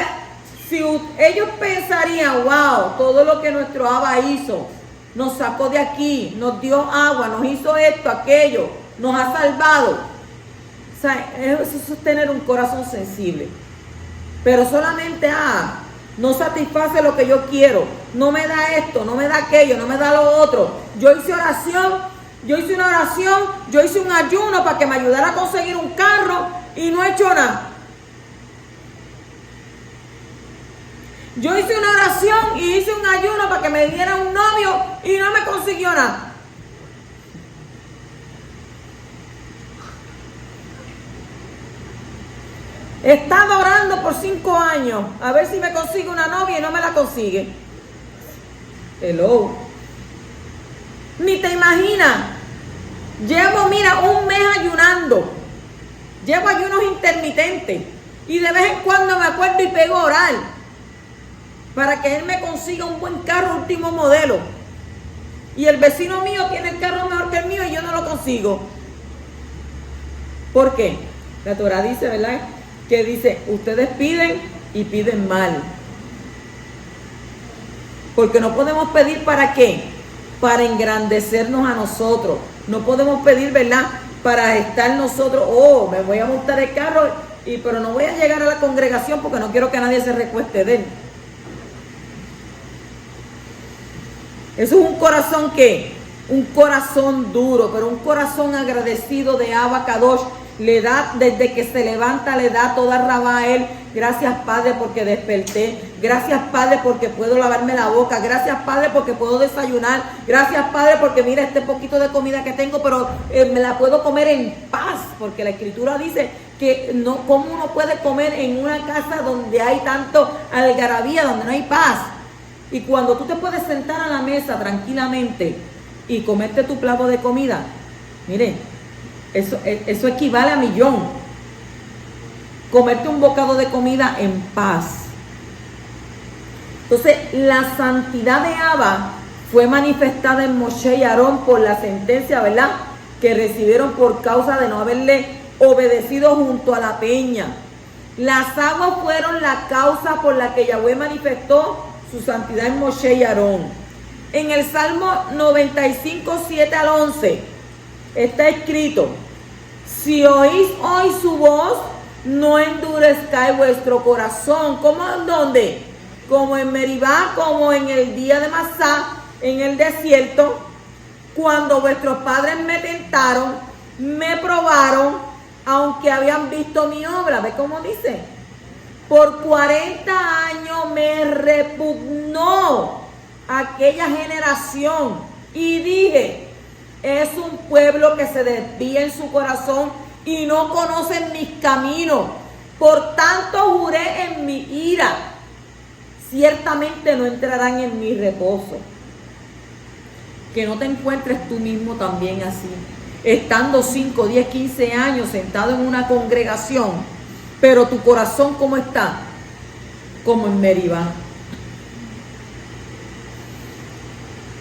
si ellos pensarían, wow, todo lo que nuestro Abba hizo, nos sacó de aquí, nos dio agua, nos hizo esto, aquello, nos ha salvado. O sea, eso es tener un corazón sensible. Pero solamente, no satisface lo que yo quiero, no me da esto, no me da aquello, no me da lo otro. Yo hice una oración, yo hice un ayuno para que me ayudara a conseguir un carro y no he hecho nada. Yo hice una oración y hice un ayuno para que me diera un novio y no me consiguió nada. He estado orando por 5 años a ver si me consigue una novia y no me la consigue. Hello. Ni te imaginas. Llevo, mira, un mes ayunando. Llevo ayunos intermitentes. Y de vez en cuando me acuerdo y pego a orar para que él me consiga un buen carro último modelo. Y el vecino mío tiene el carro mejor que el mío y yo no lo consigo. ¿Por qué? La Torah dice, ¿verdad?, que dice, ustedes piden y piden mal. Porque no podemos pedir ¿para qué? Para engrandecernos a nosotros. No podemos pedir, ¿verdad?, para estar nosotros, me voy a montar el carro, pero no voy a llegar a la congregación porque no quiero que nadie se recueste de él. Eso es un corazón ¿qué? Un corazón duro, pero un corazón agradecido de Abba Kadosh. Le da, desde que se levanta, le da toda rabá a él. Gracias, Padre, porque desperté. Gracias, Padre, porque puedo lavarme la boca. Gracias, Padre, porque puedo desayunar. Gracias, Padre, porque mira este poquito de comida que tengo, pero me la puedo comer en paz. Porque la Escritura dice que no, ¿cómo uno puede comer en una casa donde hay tanto algarabía, donde no hay paz? Y cuando tú te puedes sentar a la mesa tranquilamente y comerte tu plato de comida, mire, eso equivale a millón. Comerte un bocado de comida en paz. Entonces, la santidad de Abba fue manifestada en Moshe y Aarón por la sentencia, ¿verdad?, que recibieron por causa de no haberle obedecido junto a la peña. Las aguas fueron la causa por la que Yahweh manifestó su santidad en Moshe y Aarón. En el Salmo 95, 7 al 11, está escrito: si oís hoy su voz, no endurezcáis vuestro corazón. ¿Cómo en dónde? Como en Meribá, como en el día de Masá, en el desierto, cuando vuestros padres me tentaron, me probaron, aunque habían visto mi obra. ¿Ve cómo dice? Por 40 años me repugnó aquella generación y dije: es un pueblo que se desvía en su corazón y no conocen mis caminos. Por tanto juré en mi ira, ciertamente no entrarán en mi reposo. Que no te encuentres tú mismo también así, estando 5, 10, 15 años sentado en una congregación, pero tu corazón ¿cómo está? Como en Meribá.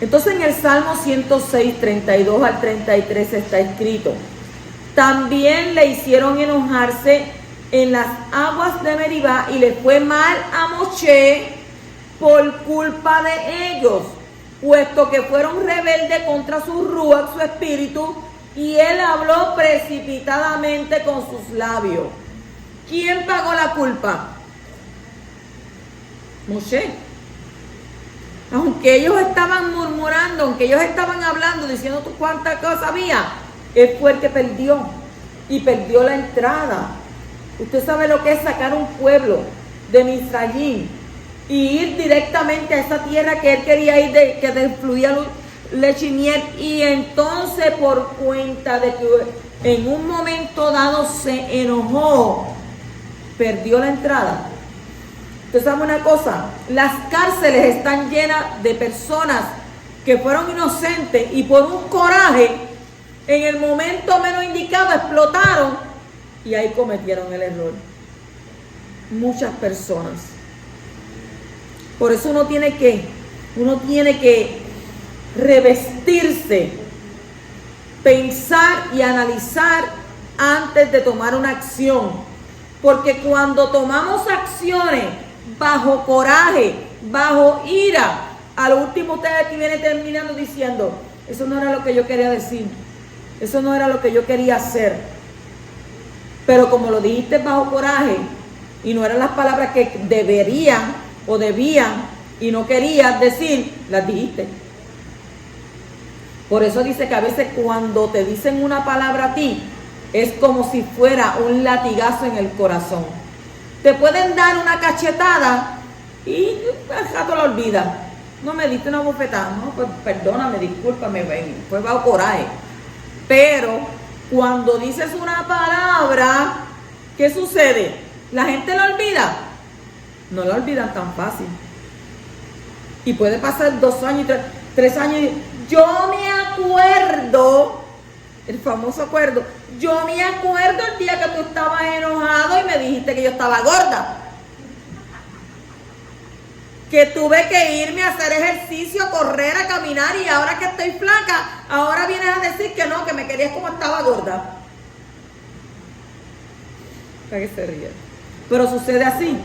Entonces en el Salmo 106, 32 al 33 está escrito: también le hicieron enojarse en las aguas de Meribá y le fue mal a Moshe por culpa de ellos, puesto que fueron rebeldes contra su ruach, su espíritu, y él habló precipitadamente con sus labios. ¿Quién pagó la culpa? Moshe. Aunque ellos estaban murmurando, aunque ellos estaban hablando, diciendo tú cuántas cosas había, él fue el que perdió y perdió la entrada. Usted sabe lo que es sacar un pueblo de Misrayim y ir directamente a esa tierra que él quería ir, que fluía leche y miel, y entonces por cuenta de que en un momento dado se enojó, perdió la entrada. Usted sabe una cosa, las cárceles están llenas de personas que fueron inocentes y por un coraje en el momento menos indicado explotaron y ahí cometieron el error. Muchas personas. Por eso uno tiene que revestirse, pensar y analizar antes de tomar una acción. Porque cuando tomamos acciones bajo coraje, bajo ira, a lo último usted aquí viene terminando diciendo: eso no era lo que yo quería decir, eso no era lo que yo quería hacer. Pero como lo dijiste bajo coraje y no eran las palabras que deberían o debían y no querías decir, las dijiste. Por eso dice que a veces cuando te dicen una palabra a ti, es como si fuera un latigazo en el corazón. Te pueden dar una cachetada y al rato la olvidas. No me diste una bofetada, no, pues perdóname, discúlpame, fue bajo coraje. Pero cuando dices una palabra, ¿qué sucede? ¿La gente la olvida? No la olvidan tan fácil. Y puede pasar 2 años, 3 años. Yo me acuerdo, el famoso acuerdo, yo me acuerdo el día que tú estabas enojado y me dijiste que yo estaba gorda. Que tuve que irme a hacer ejercicio, a correr, a caminar, y ahora que estoy flaca, ahora vienes a decir que no, que me querías como estaba gorda. Para que se ríe. Pero sucede así.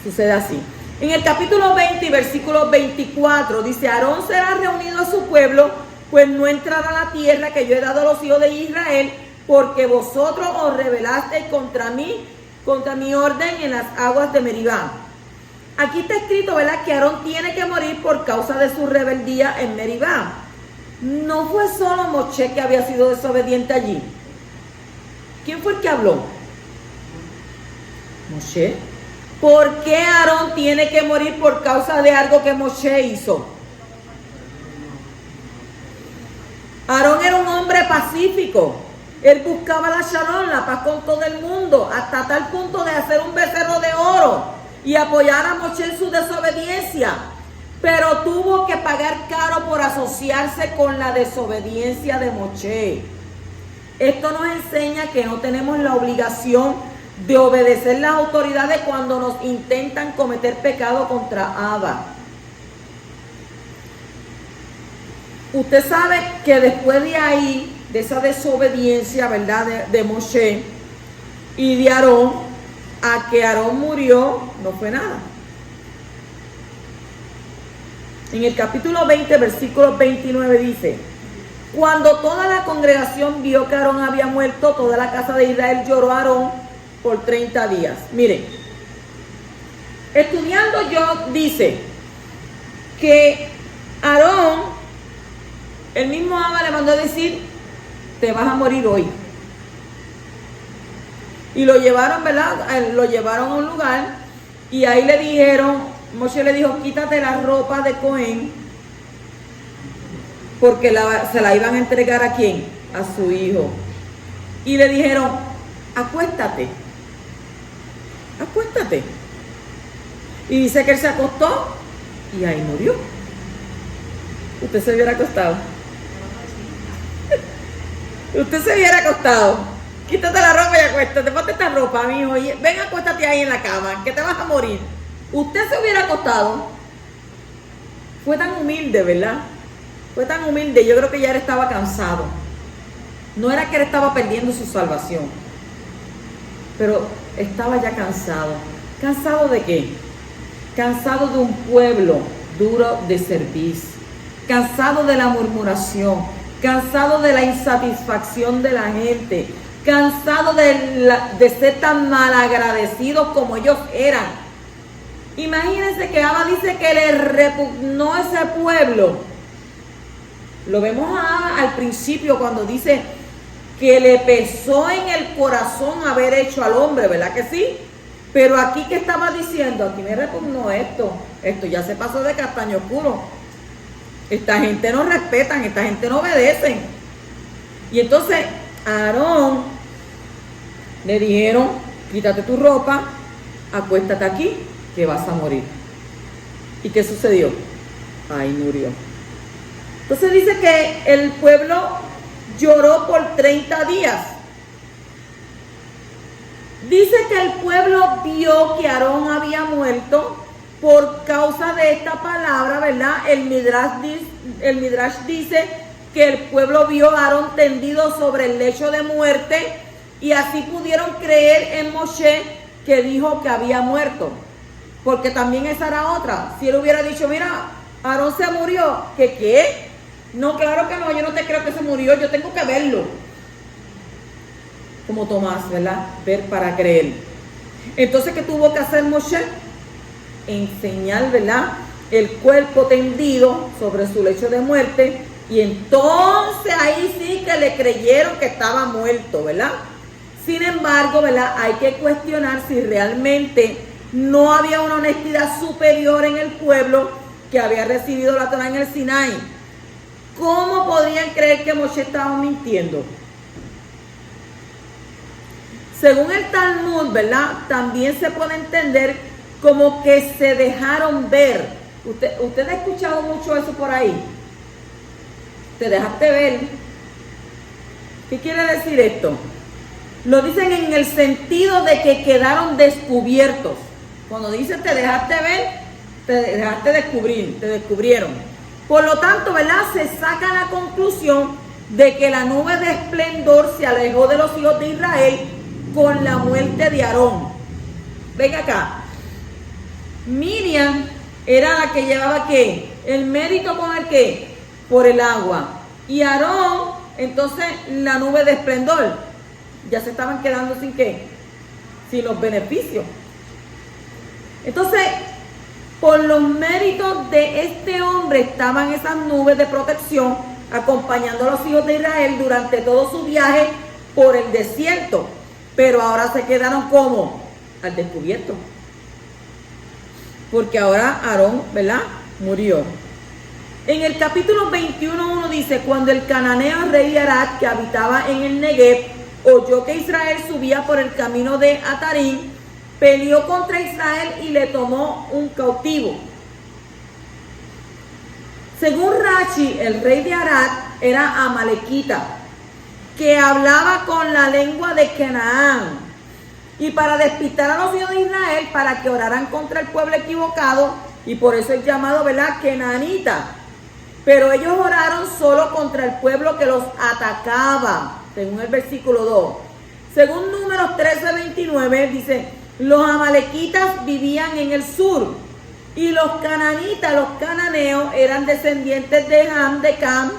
Sucede así. En el capítulo 20 y versículo 24 dice: Aarón será reunido a su pueblo, pues no entrará a la tierra que yo he dado a los hijos de Israel, porque vosotros os rebelasteis contra mí, contra mi orden en las aguas de Meribá. Aquí está escrito, ¿verdad?, que Aarón tiene que morir por causa de su rebeldía en Meribá. No fue solo Moshe que había sido desobediente allí. ¿Quién fue el que habló? Moshe. ¿Por qué Aarón tiene que morir por causa de algo que Moshe hizo? Aarón era un hombre pacífico. Él buscaba la shalom, la paz con todo el mundo, hasta tal punto de hacer un becerro de oro y apoyar a Moshe en su desobediencia. Pero tuvo que pagar caro por asociarse con la desobediencia de Moshe. Esto nos enseña que no tenemos la obligación de obedecer las autoridades cuando nos intentan cometer pecado contra Abba. Usted sabe que después de ahí, de esa desobediencia, ¿verdad? De Moshe y de Aarón, a que Aarón murió, no fue nada. En el capítulo 20, versículo 29 dice: cuando toda la congregación vio que Aarón había muerto, toda la casa de Israel lloró a Aarón por 30 días. Miren, estudiando yo, dice que Aarón, el mismo Abba le mandó a decir: te vas a morir hoy. Y lo llevaron, ¿verdad? Lo llevaron a un lugar y ahí le dijeron, Moshe le dijo: quítate la ropa de Cohen, porque se la iban a entregar ¿a quién? A su hijo. Y le dijeron: acuéstate, acuéstate. Y dice que él se acostó y ahí murió. Usted se hubiera acostado. Usted se hubiera acostado. Quítate la ropa y acuéstate, ponte esta ropa, mijo, y ven, acuéstate ahí en la cama, que te vas a morir. Usted se hubiera acostado. Fue tan humilde, ¿verdad? Fue tan humilde. Yo creo que ya él estaba cansado. No era que él estaba perdiendo su salvación, pero estaba ya cansado. ¿Cansado de qué? Cansado de un pueblo duro de servicio, cansado de la murmuración, cansado de la insatisfacción de la gente, cansado de ser tan malagradecidos como ellos eran. Imagínense que Abba dice que le repugnó ese pueblo. Lo vemos al principio cuando dice que le pesó en el corazón haber hecho al hombre, ¿verdad que sí? Pero aquí, ¿qué estaba diciendo? Aquí me repugnó esto ya se pasó de castaño oscuro. Esta gente no respetan, esta gente no obedecen. Y entonces a Aarón le dijeron: quítate tu ropa, acuéstate aquí, que vas a morir. ¿Y qué sucedió? Ahí murió. Entonces dice que el pueblo lloró por 30 días. Dice que el pueblo vio que Aarón había muerto por causa de esta palabra, ¿verdad? El Midrash dice que el pueblo vio a Aarón tendido sobre el lecho de muerte y así pudieron creer en Moshe, que dijo que había muerto. Porque también esa era otra. Si él hubiera dicho: mira, Aarón se murió, ¿que qué? No, claro que no, yo no te creo que se murió, yo tengo que verlo. Como Tomás, ¿verdad? Ver para creer. Entonces, ¿qué tuvo que hacer Moshe? Enseñar, ¿verdad?, el cuerpo tendido sobre su lecho de muerte, y entonces ahí sí que le creyeron que estaba muerto, ¿verdad? Sin embargo, ¿verdad?, hay que cuestionar si realmente no había una honestidad superior en el pueblo que había recibido la Torá en el Sinaí. ¿Cómo podrían creer que Moshe estaba mintiendo? Según el Talmud, ¿verdad?, también se puede entender como que se dejaron ver. Usted ha escuchado mucho eso por ahí. Te dejaste ver. ¿Qué quiere decir esto? Lo dicen en el sentido de que quedaron descubiertos. Cuando dice te dejaste ver, te dejaste descubrir, te descubrieron. Por lo tanto, ¿verdad?, se saca la conclusión de que la nube de esplendor se alejó de los hijos de Israel con la muerte de Aarón. Venga acá. Miriam era la que llevaba ¿qué? El mérito con el ¿qué? Por el agua. Y Aarón, entonces, la nube de esplendor. Ya se estaban quedando sin ¿qué? Sin los beneficios. Entonces, por los méritos de este hombre estaban esas nubes de protección acompañando a los hijos de Israel durante todo su viaje por el desierto. Pero ahora se quedaron ¿cómo? Al descubierto. Porque ahora Aarón, ¿verdad?, murió. En el capítulo 21:1 dice: cuando el cananeo rey de Arad, que habitaba en el Negev, oyó que Israel subía por el camino de Atarim, peleó contra Israel y le tomó un cautivo. Según Rashi, el rey de Arad era amalequita, que hablaba con la lengua de Canaán. Y para despistar a los hijos de Israel, para que oraran contra el pueblo equivocado, y por eso es llamado, ¿verdad?, Canaanita. pero ellos oraron solo contra el pueblo que los atacaba, según el versículo 2. Según Números 13:29 dice, los amalequitas vivían en el sur y los cananitas, los cananeos, eran descendientes de Ham, de Cam,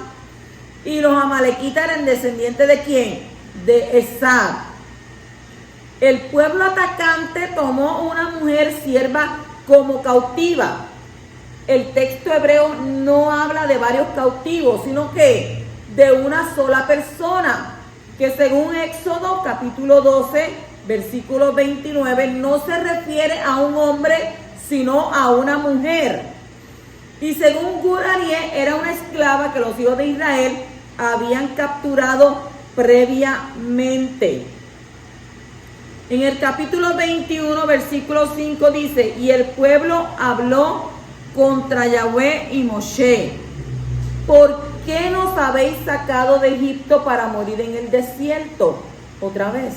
y los amalequitas eran descendientes ¿de quién? De Esab. El pueblo atacante tomó una mujer sierva como cautiva. El texto hebreo no habla de varios cautivos, sino que de una sola persona, que según Éxodo capítulo 12, versículo 29, no se refiere a un hombre, sino a una mujer. Y según Gur Arie, era una esclava que los hijos de Israel habían capturado previamente. En el capítulo 21, versículo 5 dice, y el pueblo habló contra Yahweh y Moshe, ¿por qué nos habéis sacado de Egipto para morir en el desierto? Otra vez,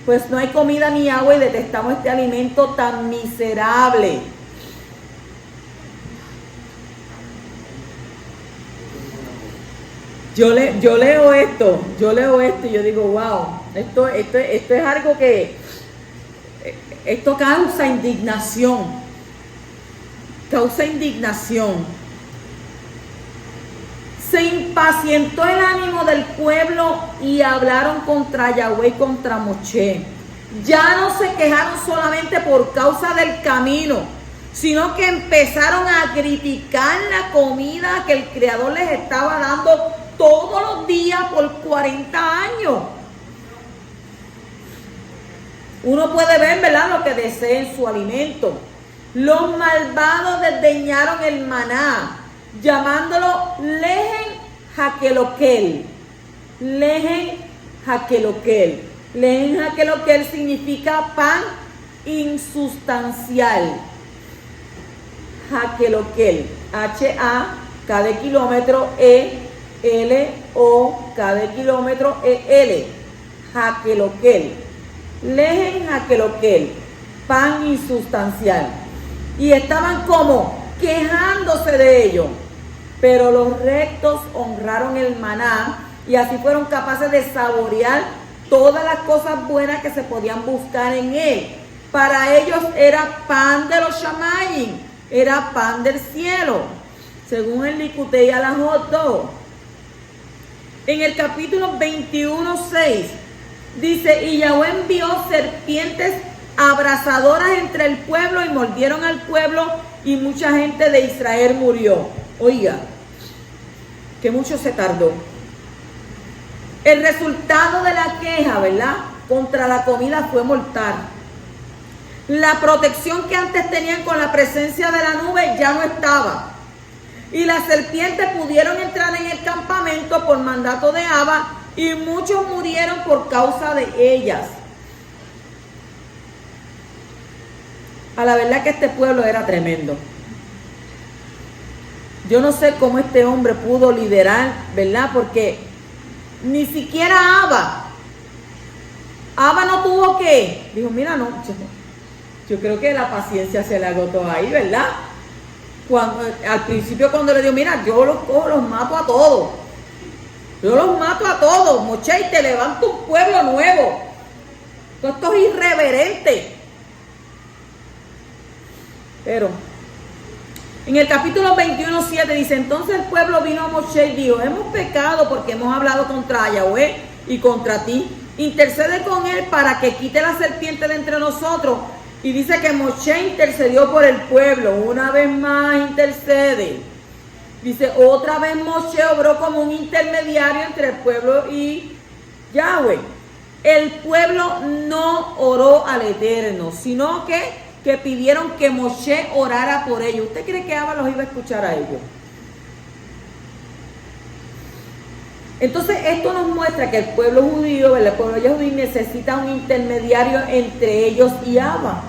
pues no hay comida ni agua y detestamos este alimento tan miserable. Yo leo esto y yo digo, wow, esto es algo que, esto causa indignación. Se impacientó el ánimo del pueblo y hablaron contra Yahweh y contra Moshe. Ya no se quejaron solamente por causa del camino, sino que empezaron a criticar la comida que el Creador les estaba dando todos los días por 40 años. Uno puede ver, ¿verdad?, lo que deseen su alimento. Los malvados desdeñaron el maná, llamándolo Lehen Hakelokel. Lehen Hakelokel. Lehen Hakelokel significa pan insustancial. Hakelokel. H-A, de kilómetro, E-L-O, de kilómetro, E-L. Hakelokel. Lehen Hakelokel. Pan insustancial. Y estaban como quejándose de ello. Pero los rectos honraron el maná y así fueron capaces de saborear todas las cosas buenas que se podían buscar en él. Para ellos era pan de los shamayim, era pan del cielo, según el Likutei Halajot 2. En el capítulo 21:6 dice, y Yahweh envió serpientes abrasadoras entre el pueblo y mordieron al pueblo y mucha gente de Israel murió. Oiga, que mucho se tardó. El resultado de la queja, ¿verdad?, contra la comida fue mortal. La protección que antes tenían con la presencia de la nube ya no estaba. Y las serpientes pudieron entrar en el campamento por mandato de Abba y muchos murieron por causa de ellas. A la verdad que este pueblo era tremendo. Yo no sé cómo este hombre pudo liderar, ¿verdad? Porque ni siquiera Abba no tuvo que, dijo, mira, no, yo creo que la paciencia se le agotó ahí, ¿verdad? Al principio cuando le dijo, mira, yo los cojo, los mato a todos. Yo los mato a todos, Moshe, y te levanto un pueblo nuevo. Todo esto es irreverente. Pero en el capítulo 21:7 dice, entonces el pueblo vino a Moshe y dijo, hemos pecado porque hemos hablado contra Yahweh y contra ti. Intercede con él para que quite la serpiente de entre nosotros. Y dice que Moshe intercedió por el pueblo. Una vez más intercede. Dice, otra vez Moshe obró como un intermediario entre el pueblo y Yahweh. El pueblo no oró al Eterno, sino que pidieron que Moshe orara por ellos. ¿Usted cree que Abba los iba a escuchar a ellos? Entonces esto nos muestra que el pueblo judío, el pueblo yahudí, necesita un intermediario entre ellos y Abba.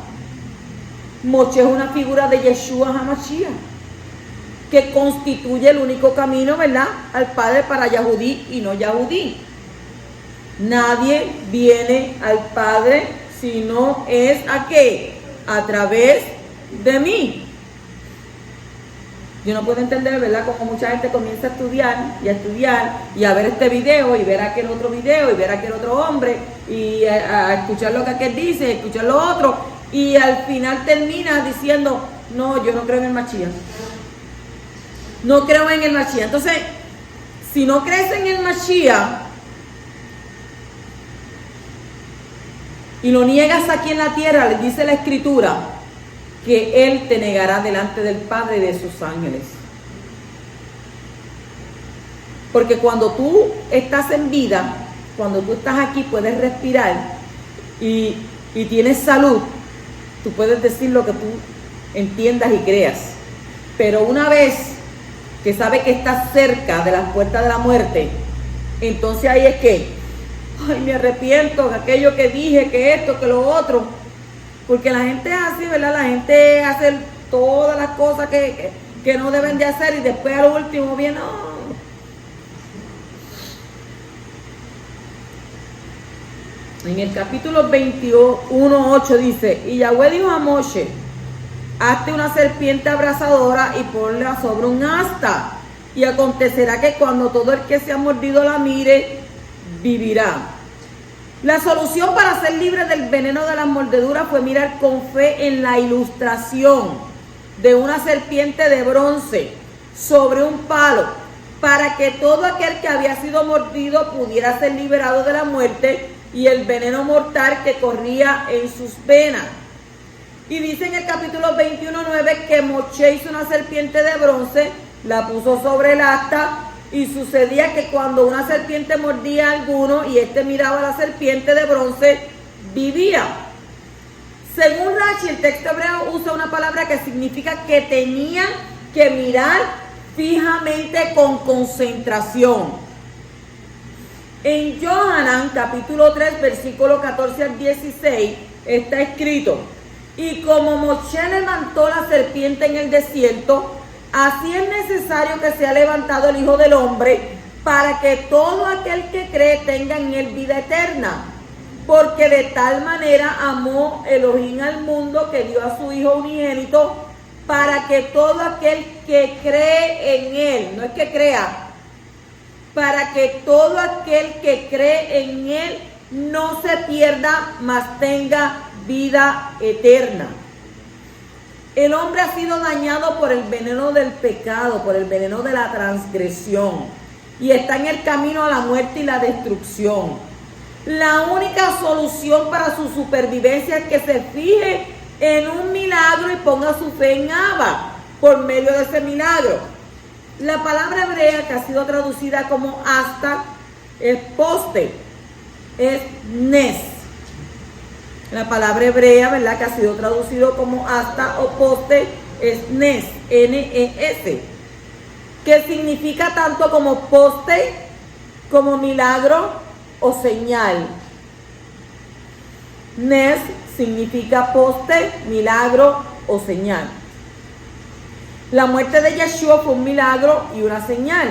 Moshe es una figura de Yeshua HaMashiach, que constituye el único camino, ¿verdad?, al Padre para Yahudí y no Yahudí. Nadie viene al Padre si no es ¿a qué? A través de mí. Yo no puedo entender, ¿verdad?, cómo mucha gente comienza a estudiar y a ver este video y ver aquel otro video y ver aquel otro hombre y a escuchar lo que aquel dice, escuchar lo otro y al final termina diciendo, no, yo no creo en el Mashiach. No creo en el Mashiach. Entonces, si no crees en el Mashiach y lo niegas aquí en la tierra, le dice la Escritura que Él te negará delante del Padre y de sus ángeles. Porque cuando tú estás en vida, cuando tú estás aquí, puedes respirar y tienes salud, tú puedes decir lo que tú entiendas y creas. Pero una vez que sabes que estás cerca de las puertas de la muerte, entonces ahí es que, ay, me arrepiento de aquello que dije, que esto, que lo otro. Porque la gente es así, ¿verdad? La gente hace todas las cosas que no deben de hacer y después a lo último viene, oh. En el capítulo 21:8 dice, y Yahweh dijo a Moshe, hazte una serpiente abrasadora y ponla sobre un asta, y acontecerá que cuando todo el que se ha mordido la mire, vivirá. La solución para ser libre del veneno de las mordeduras fue mirar con fe en la ilustración de una serpiente de bronce sobre un palo, para que todo aquel que había sido mordido pudiera ser liberado de la muerte y el veneno mortal que corría en sus venas. Y dice en el capítulo 21:9 que Moshe hizo una serpiente de bronce, la puso sobre el asta, y sucedía que cuando una serpiente mordía a alguno y éste miraba a la serpiente de bronce, vivía. Según Rashi, el texto hebreo usa una palabra que significa que tenían que mirar fijamente con concentración. En Yohanan, capítulo 3, versículo 14 al 16, está escrito, y como Moshe levantó la serpiente en el desierto, así es necesario que sea levantado el Hijo del Hombre, para que todo aquel que cree tenga en él vida eterna. Porque de tal manera amó Elohim al mundo que dio a su Hijo unigénito, para que todo aquel que cree en él, no es que crea, para que todo aquel que cree en él no se pierda, mas tenga vida eterna. El hombre ha sido dañado por el veneno del pecado, por el veneno de la transgresión, y está en el camino a la muerte y la destrucción. La única solución para su supervivencia es que se fije en un milagro y ponga su fe en Abba por medio de ese milagro. La palabra hebrea que ha sido traducida como asta es poste, es nes. La palabra hebrea, ¿verdad?, que ha sido traducido como asta o poste es nes, N-E-S, que significa tanto como poste, como milagro o señal. Nes significa poste, milagro o señal. La muerte de Yeshua fue un milagro y una señal.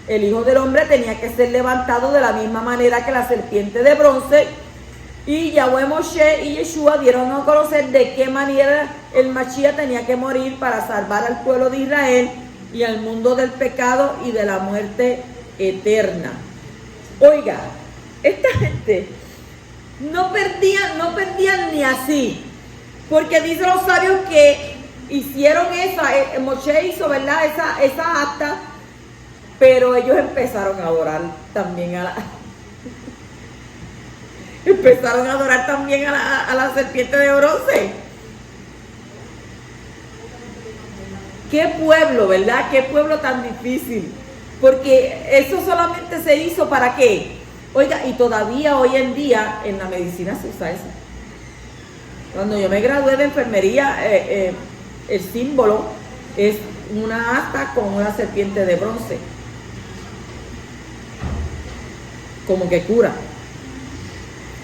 El Hijo del Hombre tenía que ser levantado de la misma manera que la serpiente de bronce, y Yahweh, Moshe y Yeshua dieron a conocer de qué manera el Mashiach tenía que morir para salvar al pueblo de Israel y al mundo del pecado y de la muerte eterna. Oiga, esta gente no perdían ni así, porque dicen los sabios que hicieron Moshe hizo, ¿verdad?, esa acta, pero ellos empezaron a adorar también a la serpiente de bronce. Qué pueblo, ¿verdad? Qué pueblo tan difícil, porque eso solamente se hizo ¿para qué? Oiga, y todavía hoy en día en la medicina se usa eso. Cuando yo me gradué de enfermería, el símbolo es una asta con una serpiente de bronce, como que cura,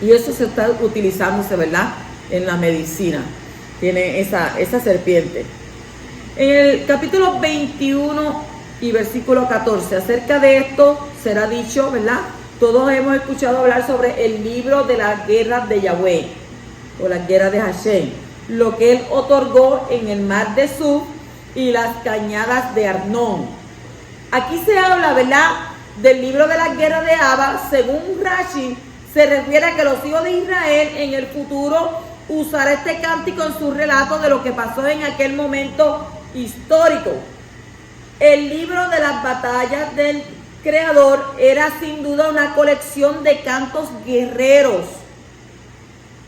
y eso se está utilizándose, ¿verdad?, en la medicina. Tiene esa serpiente. En el capítulo 21 y versículo 14, acerca de esto será dicho, ¿verdad? Todos hemos escuchado hablar sobre el libro de las guerras de Yahweh, o las guerras de Hashem, lo que él otorgó en el mar de Suf y las cañadas de Arnón. Aquí se habla, ¿verdad?, del libro de la guerra de Abba. Según Rashi, se refiere a que los hijos de Israel en el futuro usarán este cántico en su relato de lo que pasó en aquel momento histórico. El libro de las batallas del Creador era sin duda una colección de cantos guerreros.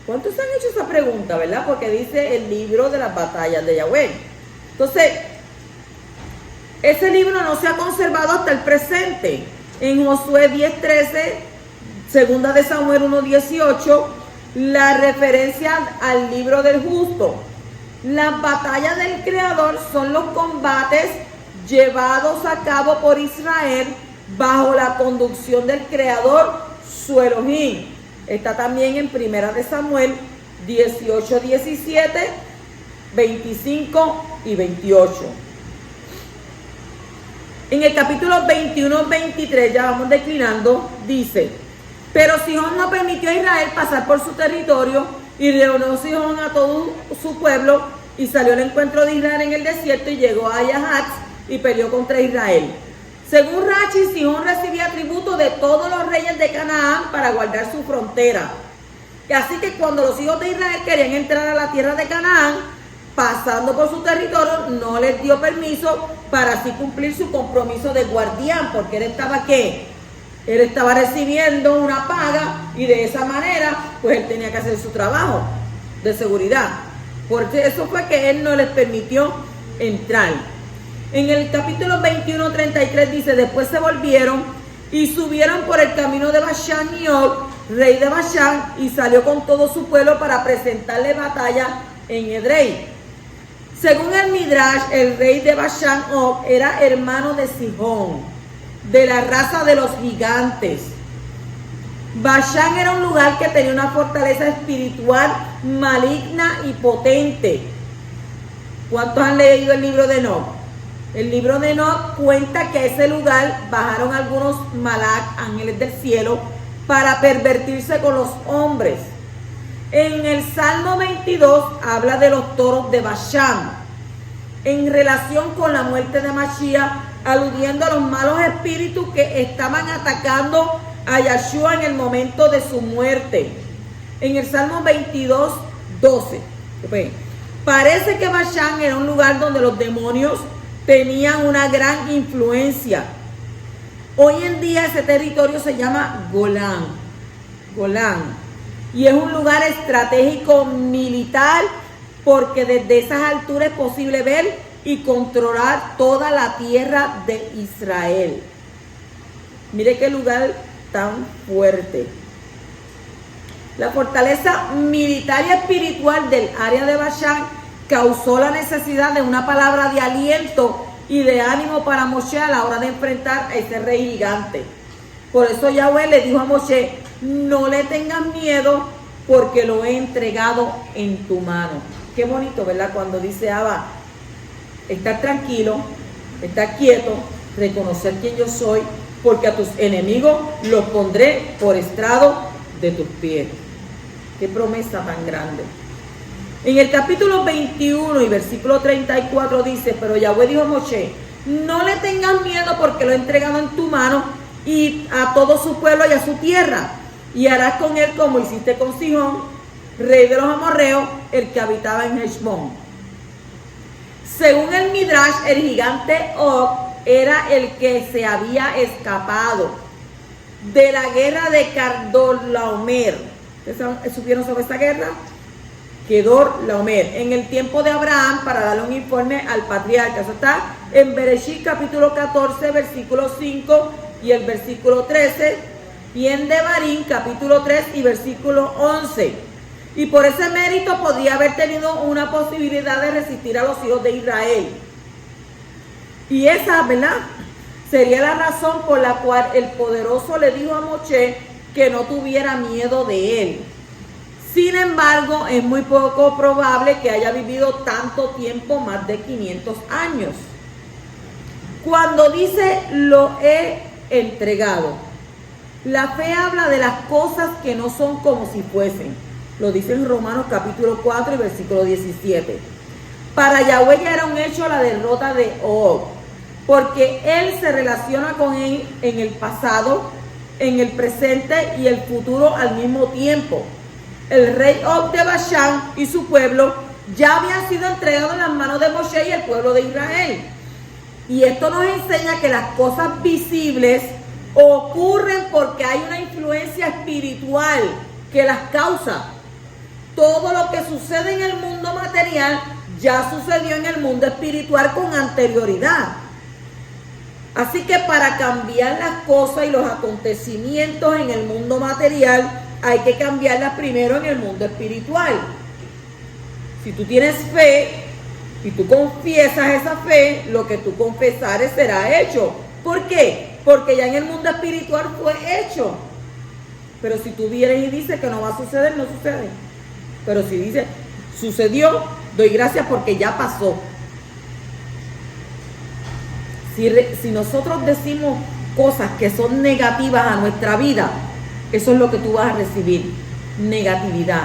¿Cuántos han hecho esa pregunta, verdad? Porque dice el libro de las batallas de Yahweh. Entonces, ese libro no se ha conservado hasta el presente. En Josué 10:13, segunda de Samuel 1:18, la referencia al libro del justo. Las batallas del Creador son los combates llevados a cabo por Israel bajo la conducción del Creador, su Elohim. Está también en primera de Samuel 18:17, 25 y 28. En el capítulo 21-23, ya vamos declinando, dice: pero Sihón no permitió a Israel pasar por su territorio, y reunió Sihón a todo su pueblo, y salió al encuentro de Israel en el desierto, y llegó a Yahatz, y peleó contra Israel. Según Rashi, Sihón recibía tributo de todos los reyes de Canaán para guardar su frontera. Así que cuando los hijos de Israel querían entrar a la tierra de Canaán, pasando por su territorio, no les dio permiso para así cumplir su compromiso de guardián, porque él estaba ¿qué? Él estaba recibiendo una paga, y de esa manera pues él tenía que hacer su trabajo de seguridad. Por eso fue que él no les permitió entrar. En el capítulo 21-33 dice: después se volvieron y subieron por el camino de Bashán y Og, rey de Bashán, y salió con todo su pueblo para presentarle batalla en Edrei. Según el Midrash, el rey de Bashán, Og, era hermano de Sihón, de la raza de los gigantes. Bashán era un lugar que tenía una fortaleza espiritual maligna y potente. ¿Cuántos han leído el libro de Enoch? El libro de Enoch cuenta que a ese lugar bajaron algunos malak, ángeles del cielo, para pervertirse con los hombres. En el Salmo 22 habla de los toros de Bashán, en relación con la muerte de Mashiach, aludiendo a los malos espíritus que estaban atacando a Yahshua en el momento de su muerte. En el Salmo 22, 12. Parece que Bashán era un lugar donde los demonios tenían una gran influencia. Hoy en día ese territorio se llama Golán. Y es un lugar estratégico militar, porque desde esas alturas es posible ver y controlar toda la tierra de Israel. Mire qué lugar tan fuerte. La fortaleza militar y espiritual del área de Bashán causó la necesidad de una palabra de aliento y de ánimo para Moshe a la hora de enfrentar a ese rey gigante. Por eso Yahweh le dijo a Moshe: no le tengas miedo, porque lo he entregado en tu mano. Qué bonito, ¿verdad? Cuando dice Abba, estar tranquilo, estar quieto, reconocer quién yo soy, porque a tus enemigos los pondré por estrado de tus pies. Qué promesa tan grande. En el capítulo 21 y versículo 34 dice: pero Yahweh dijo a Moshe: no le tengas miedo, porque lo he entregado en tu mano y a todo su pueblo y a su tierra, y harás con él como hiciste con Sihón, rey de los amorreos, el que habitaba en Heshbón. Según el Midrash, el gigante Og era el que se había escapado de la guerra de Kedorlaomer. ¿Ustedes supieron sobre esta guerra? Kedorlaomer, en el tiempo de Abraham, para darle un informe al patriarca. Eso está en Bereshit capítulo 14, versículo 5 y el versículo 13, y en Devarim capítulo 3 y versículo 11. Y por ese mérito podría haber tenido una posibilidad de resistir a los hijos de Israel. Y esa, ¿verdad?, sería la razón por la cual el poderoso le dijo a Moshe que no tuviera miedo de él. Sin embargo, es muy poco probable que haya vivido tanto tiempo, más de 500 años. Cuando dice lo he entregado, la fe habla de las cosas que no son como si fuesen. Lo dice en Romanos capítulo 4 y versículo 17. Para Yahweh ya era un hecho la derrota de Og, porque él se relaciona con él en el pasado, en el presente y el futuro al mismo tiempo. El rey Og de Bashán y su pueblo ya habían sido entregados en las manos de Moshe y el pueblo de Israel. Y esto nos enseña que las cosas visibles ocurren porque hay una influencia espiritual que las causa. Todo lo que sucede en el mundo material ya sucedió en el mundo espiritual con anterioridad. Así que para cambiar las cosas y los acontecimientos en el mundo material, hay que cambiarlas primero en el mundo espiritual. Si tú tienes fe y tú confiesas esa fe, lo que tú confesares será hecho. ¿Por qué? Porque ya en el mundo espiritual fue hecho. Pero si tú vienes y dices que no va a suceder, no sucede. Pero si dices, sucedió, doy gracias porque ya pasó. Si nosotros decimos cosas que son negativas a nuestra vida, eso es lo que tú vas a recibir, negatividad.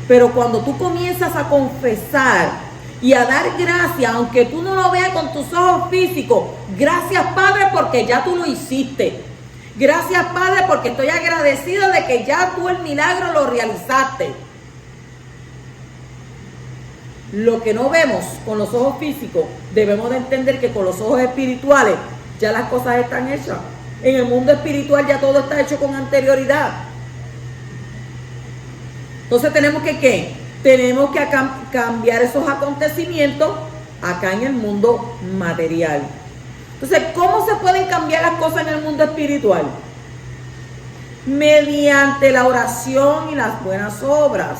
Pero cuando tú comienzas a confesar y a dar gracias, aunque tú no lo veas con tus ojos físicos, gracias Padre porque ya tú lo hiciste. Gracias Padre porque estoy agradecido de que ya tú el milagro lo realizaste. Lo que no vemos con los ojos físicos, debemos de entender que con los ojos espirituales ya las cosas están hechas. En el mundo espiritual ya todo está hecho con anterioridad. Entonces tenemos que ¿qué? Tenemos que cambiar esos acontecimientos acá en el mundo material. Entonces, ¿cómo se pueden cambiar las cosas en el mundo espiritual? Mediante la oración y las buenas obras.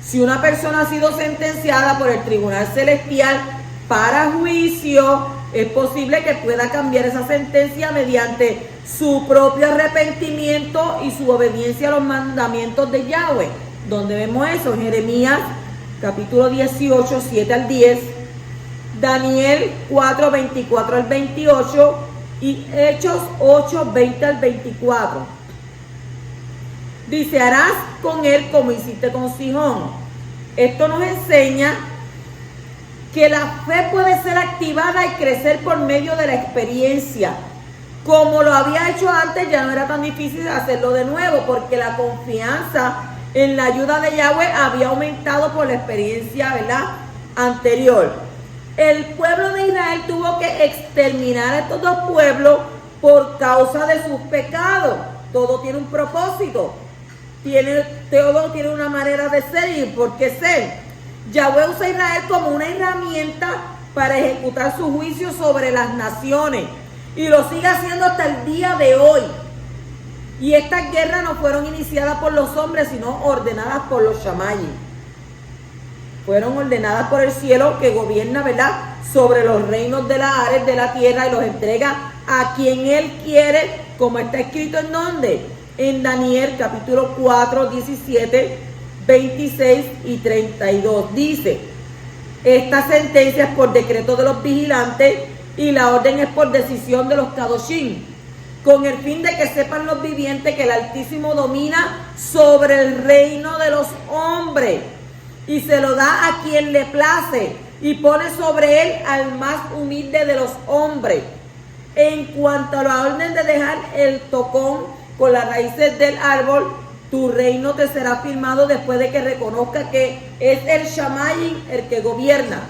Si una persona ha sido sentenciada por el tribunal celestial para juicio, es posible que pueda cambiar esa sentencia mediante su propio arrepentimiento y su obediencia a los mandamientos de Yahweh. ¿Dónde vemos eso? En Jeremías capítulo 18, 7 al 10, Daniel 4, 24 al 28 y Hechos 8, 20 al 24. Dice, harás con él como hiciste con Sihón. Esto nos enseña que la fe puede ser activada y crecer por medio de la experiencia. Como lo había hecho antes, ya no era tan difícil hacerlo de nuevo, porque la confianza en la ayuda de Yahweh había aumentado por la experiencia, ¿verdad?, anterior. El pueblo de Israel tuvo que exterminar a estos dos pueblos por causa de sus pecados. Todo tiene un propósito. Todo tiene una manera de ser y por qué ser. Yahweh usa a Israel como una herramienta para ejecutar su juicio sobre las naciones. Y lo sigue haciendo hasta el día de hoy. Y estas guerras no fueron iniciadas por los hombres, sino ordenadas por los Shamayim. Fueron ordenadas por el cielo que gobierna, ¿verdad?, sobre los reinos de la área de la tierra y los entrega a quien él quiere, como está escrito en donde. En Daniel capítulo 4, 17, 26 y 32. Dice, esta sentencia es por decreto de los vigilantes y la orden es por decisión de los Kadoshim, con el fin de que sepan los vivientes que el Altísimo domina sobre el reino de los hombres y se lo da a quien le place y pone sobre él al más humilde de los hombres. En cuanto a la orden de dejar el tocón con las raíces del árbol, tu reino te será firmado después de que reconozca que es el Shamayim el que gobierna.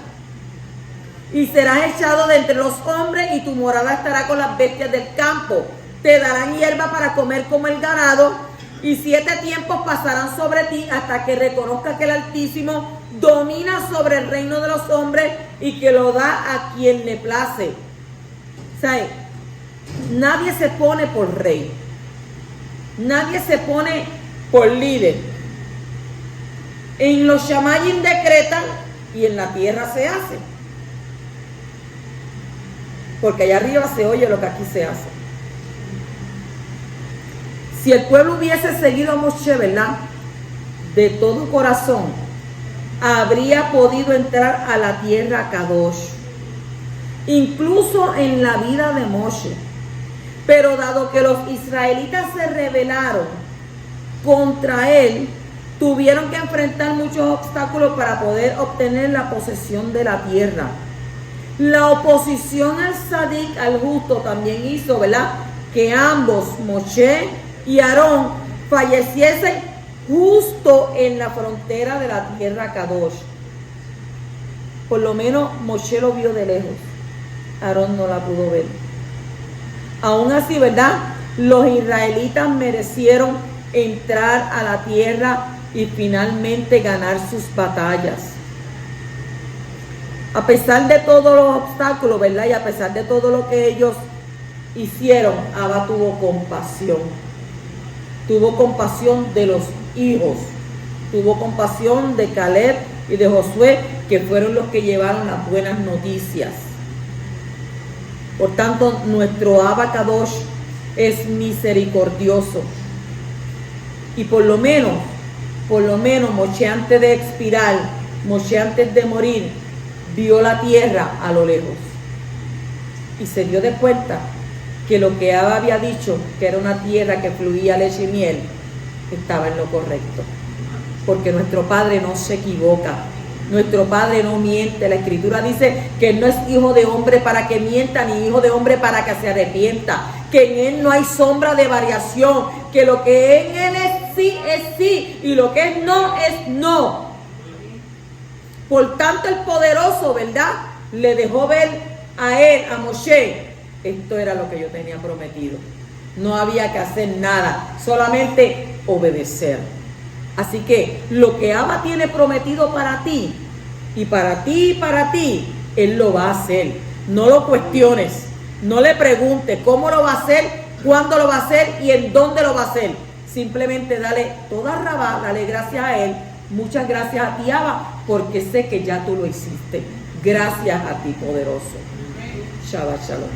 Y serás echado de entre los hombres y tu morada estará con las bestias del campo. Te darán hierba para comer como el ganado y 7 tiempos pasarán sobre ti hasta que reconozca que el Altísimo domina sobre el reino de los hombres y que lo da a quien le place. ¿Sabes? Nadie se pone por rey. Nadie se pone por líder. En los Shamayim decretan y en la tierra se hace. Porque allá arriba se oye lo que aquí se hace. Si el pueblo hubiese seguido a Moshe, ¿verdad?, de todo corazón, habría podido entrar a la tierra Kadosh, incluso en la vida de Moshe. Pero dado que los israelitas se rebelaron contra él, tuvieron que enfrentar muchos obstáculos para poder obtener la posesión de la tierra. La oposición al Sadik, al justo, también hizo, ¿verdad?, que ambos, Moshe y Aarón, falleciesen justo en la frontera de la tierra Kadosh. Por lo menos Moshe lo vio de lejos, Aarón no la pudo ver. Aún así, ¿verdad?, los israelitas merecieron entrar a la tierra y finalmente ganar sus batallas. A pesar de todos los obstáculos, ¿verdad?, y a pesar de todo lo que ellos hicieron, Abba tuvo compasión. Tuvo compasión de los hijos. Tuvo compasión de Caleb y de Josué, que fueron los que llevaron las buenas noticias. Por tanto, nuestro Abba Kadosh es misericordioso. Y por lo menos, Moshe antes de expirar, Moshe antes de morir, vio la tierra a lo lejos. Y se dio de cuenta que lo que Abba había dicho, que era una tierra que fluía leche y miel, estaba en lo correcto. Porque nuestro Padre no se equivoca. Nuestro Padre no miente. La Escritura dice que Él no es hijo de hombre para que mienta, ni hijo de hombre para que se arrepienta. Que en Él no hay sombra de variación. Que lo que en Él es sí, y lo que es no. Por tanto, el poderoso, ¿verdad?, le dejó ver a él, a Moshe, esto era lo que yo tenía prometido. No había que hacer nada, solamente obedecer. Así que lo que Abba tiene prometido para ti, y para ti, Él lo va a hacer. No lo cuestiones, no le preguntes cómo lo va a hacer, cuándo lo va a hacer y en dónde lo va a hacer. Simplemente dale toda rabá, dale gracias a Él. Muchas gracias a ti, Abba, porque sé que ya tú lo hiciste. Gracias a ti, poderoso. Shabbat Shalom.